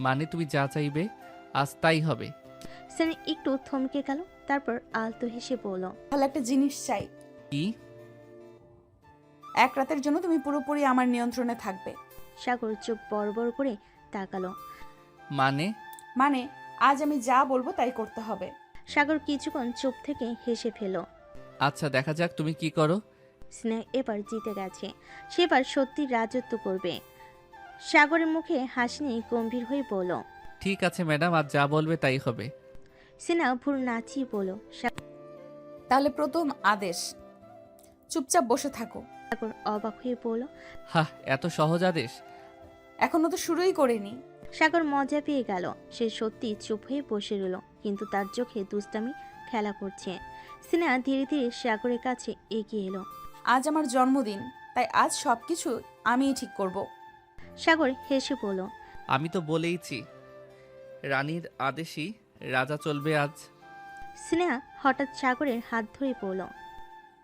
Speaker 3: মানে তুমি যা চাইবে আজ তাই হবে।
Speaker 1: স্নেহা একটু থমকে গেল, তারপর আলতো হেসে বলল,
Speaker 2: তাহলে একটা জিনিস চাই।
Speaker 3: কি?
Speaker 2: এক রাতের জন্য তুমি পুরোপুরি আমার নিয়ন্ত্রণে থাকবে।
Speaker 1: সাগর চোখ বড় বড় করে তাকালো।
Speaker 3: মানে?
Speaker 2: মানে আজ আমি যা বলবো তাই করতে হবে।
Speaker 1: সাগর কিছুক্ষণ চুপ থেকে হেসে ফেল।
Speaker 3: আচ্ছা, দেখা যাক তুমি কি করো।
Speaker 1: স্নেহা এবার জিতে গেছে, সেবার সত্যি রাজত্ব করবে। সাগরের মুখে হাসি নিয়ে গম্ভীর হয়ে বলল,
Speaker 3: ঠিক আছে ম্যাডাম, আজ যা বলবে তাই হবে।
Speaker 1: স্নেহা ভুল নাচিয়ে বলল।
Speaker 2: তাহলে প্রথম আদেশ, চুপচাপ বসে থাকো।
Speaker 1: সাগর অবাক হয়ে বলল।
Speaker 3: এত সহজ আদেশ?
Speaker 2: এখনো তো শুরুই করিনি।
Speaker 1: সাগর মজা পেয়ে গেল। সে সত্যি চুপ হয়ে বসে রইল, কিন্তু তার চোখে দুষ্টামি খেলা করছে। স্নেহা ধীরে ধীরে সাগরের কাছে এগিয়ে এলো।
Speaker 2: আজ আমার জন্মদিন, তাই আজ সবকিছু আমিই ঠিক করব।
Speaker 1: সাগর হেসে বলল,
Speaker 3: আমি তো বলেইছি রানীর আদেশই রাজা চলবে আজ।
Speaker 1: স্নেহা হঠাৎ সাগরের হাত ধরে পড়ল।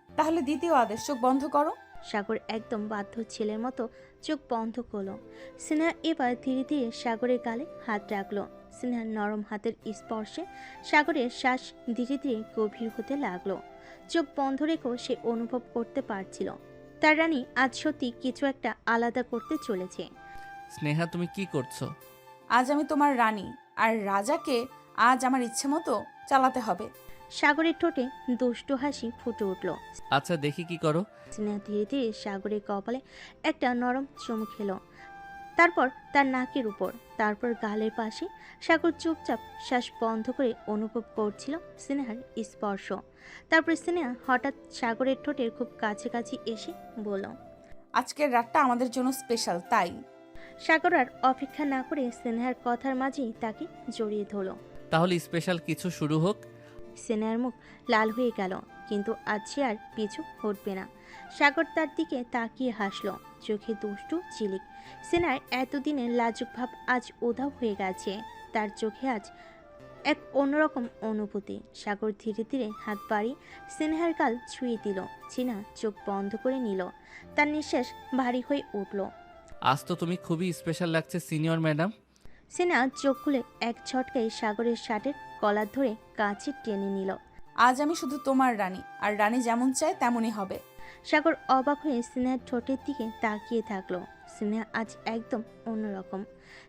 Speaker 2: তাহলে দ্বিতীয় আদেশ, চোখ বন্ধ করো।
Speaker 1: সাগর একদম বাধ্য ছেলের মতো চোখ বন্ধ করলো। স্নেহা এবার ধীরে ধীরে সাগরের গালে হাত রাখলো। স্নেহার নরম হাতের স্পর্শে সাগরের শ্বাস ধীরে ধীরে গভীর হতে লাগলো। চোখ বন্ধ রেখেও সে অনুভব করতে পারছিল তার রানী আজ সত্যি কিছু একটা আলাদা করতে চলেছে।
Speaker 3: স্নেহা, তুমি কি করছো?
Speaker 2: আজ আমি তোমার রানী, আর রাজাকে আজ আমার ইচ্ছে মতো চালাতে হবে।
Speaker 1: সাগরের ঠোঁটে দুষ্ট হাসি ফুটে উঠল।
Speaker 3: আচ্ছা, দেখি কি করো।
Speaker 1: স্নেহা ধীরে ধীরে সাগরের কপালে একটা নরম চুমু খেলো, তারপর তার নাকের উপর, তারপর গালের পাশে। সাগর চুপচাপ শ্বাস বন্ধ করে অনুভব করছিল স্নেহার স্পর্শ। তারপর স্নেহা হঠাৎ সাগরের ঠোঁটের খুব কাছাকাছি এসে বলল,
Speaker 2: আজকের রাতটা আমাদের জন্য স্পেশাল, তাই।
Speaker 1: সাগর আর অপেক্ষা না করে স্নেহার কথার মাঝেই তাকে জড়িয়ে ধরল।
Speaker 3: তাহলে স্পেশাল কিছু শুরু হোক।
Speaker 1: স্নেহার মুখ লাল হয়ে গেল, কিন্তু আজ সে আর পিছু হটবে না। সাগর তার দিকে তাকিয়ে হাসল, চোখে দুষ্টু ঝিলিক। স্নেহার এতদিনের লাজুক ভাব আজ উধাও হয়ে গেছে। তার চোখে আজ এক অন্যরকম অনুভূতি। সাগর ধীরে ধীরে হাত বাড়িয়ে স্নেহার গাল ছুঁয়ে দিল। চীনা চোখ বন্ধ করে নিল, তার নিঃশ্বাস ভারী হয়ে উঠল।
Speaker 3: আজ তো তুমি খুবই স্পেশাল লাগছে সিনিয়র ম্যাডাম।
Speaker 1: স্নেহা চোখ খুলে এক ঝটকায় সাগরের শার্টের কলার ধরে কাছে টেনে নিল।
Speaker 2: আজ আমি শুধু তোমার রানী, আর রানী যেমন চায় তেমনই হবে।
Speaker 1: সাগর অবাক হয়ে স্নেহার ঠোঁটের দিকে তাকিয়ে থাকলো। স্নেহা আজ একদম অন্যরকম।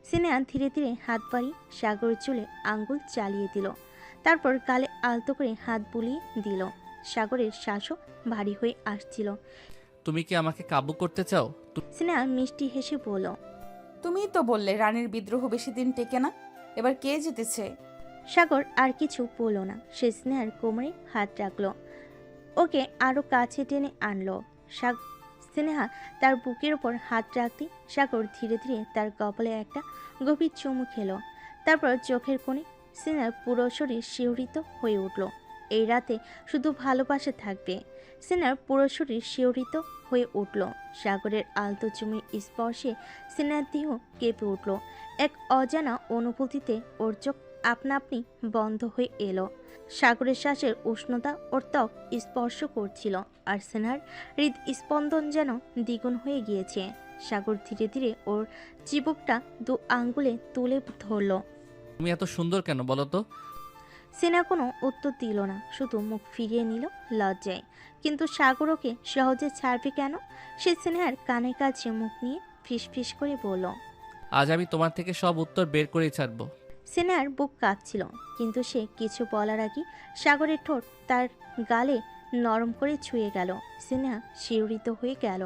Speaker 1: স্নেহা ধীরে ধীরে হাত বাড়িয়ে সাগরের চুলে আঙ্গুল চালিয়ে দিল, তারপর গালে আলতো করে হাত বুলিয়ে দিল। সাগরের শ্বাসও ভারী হয়ে আসছিল।
Speaker 3: তুমি কি আমাকে কাবু করতে চাও?
Speaker 1: স্নেহা মিষ্টি হেসে বলল,
Speaker 2: তুমিই তো বললে রানীর বিদ্রোহ বেশি দিন টেকে না। এবার কে জিতেছে?
Speaker 1: সাগর আর কিছু বলল না, সে স্নেহার কোমরে হাত রাখলো, ওকে আরো কাছে টেনে আনলো। স্নেহা তার বুকের ওপর হাত রাখতে সাগর ধীরে ধীরে তার কপালে একটা গভীর চুমু খেলো। তারপর চোখের কোণে স্নেহার পুরো শরীর শিহরিত হয়ে উঠল। এই রাতে শুধু ভালোবাসা থাকবে। স্নেহার পুরো শরীর শিহরিত হয়ে উঠল। সাগরের আলতো চুমির স্পর্শে স্নেহার দেহ কেঁপে উঠল। এক অজানা অনুভূতিতে ওর চোখ আপনা আপনি বন্ধ হয়ে এলো। সাগরের শ্বাসের উষ্ণতা ওর ত্বক স্পর্শ করছিল, আর স্নেহার হৃদস্পন্দন যেন দ্বিগুণ হয়ে গিয়েছে। সাগর ধীরে ধীরে ওর চিবুকটা 2 আঙ্গুলে তুলে ধরল।
Speaker 3: তুমি এত সুন্দর কেন বলো তো?
Speaker 1: স্নেহা কোনো উত্তর দিল না, শুধু মুখ ফিরিয়ে নিল লজ্জায়। কিন্তু সাগর ওকে সহজে ছাড়বে কেন? সে স্নেহার কানের কাছে মুখ নিয়ে ফিসফিস করে বলল।
Speaker 3: আজ আমি তোমার থেকে সব উত্তর বের করেই ছাড়বো।
Speaker 1: স্নেহার বুক কাঁপছিল, কিন্তু সে কিছু বলার আগে সাগরের ঠোঁট তার গালে নরম করে ছুঁয়ে গেল। স্নেহা শিহরিত হয়ে গেল।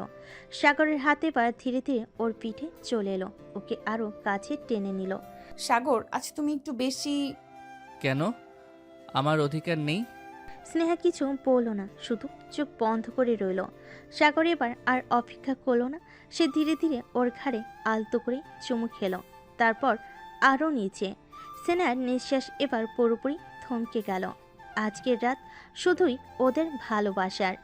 Speaker 1: সাগরের হাতে পা ধীরে ধীরে ওর পিঠে চলে এলো, ওকে আরো কাছে টেনে নিল।
Speaker 2: সাগর, আজ তুমি একটু বেশি।
Speaker 3: কেন? আমার অধিকার নেই?
Speaker 1: স্নেহা কিছু বলল না, শুধু চোখ বন্ধ করে রইল। সাগর এবার আর অপেক্ষা করলো না, সে ধীরে ধীরে ওর ঘাড়ে আলতো করে চুমু খেলো, তারপর আরও নিচে। স্নেহার নিঃশ্বাস এবার পুরোপুরি থমকে গেল। আজকের রাত শুধুই ওদের ভালোবাসার।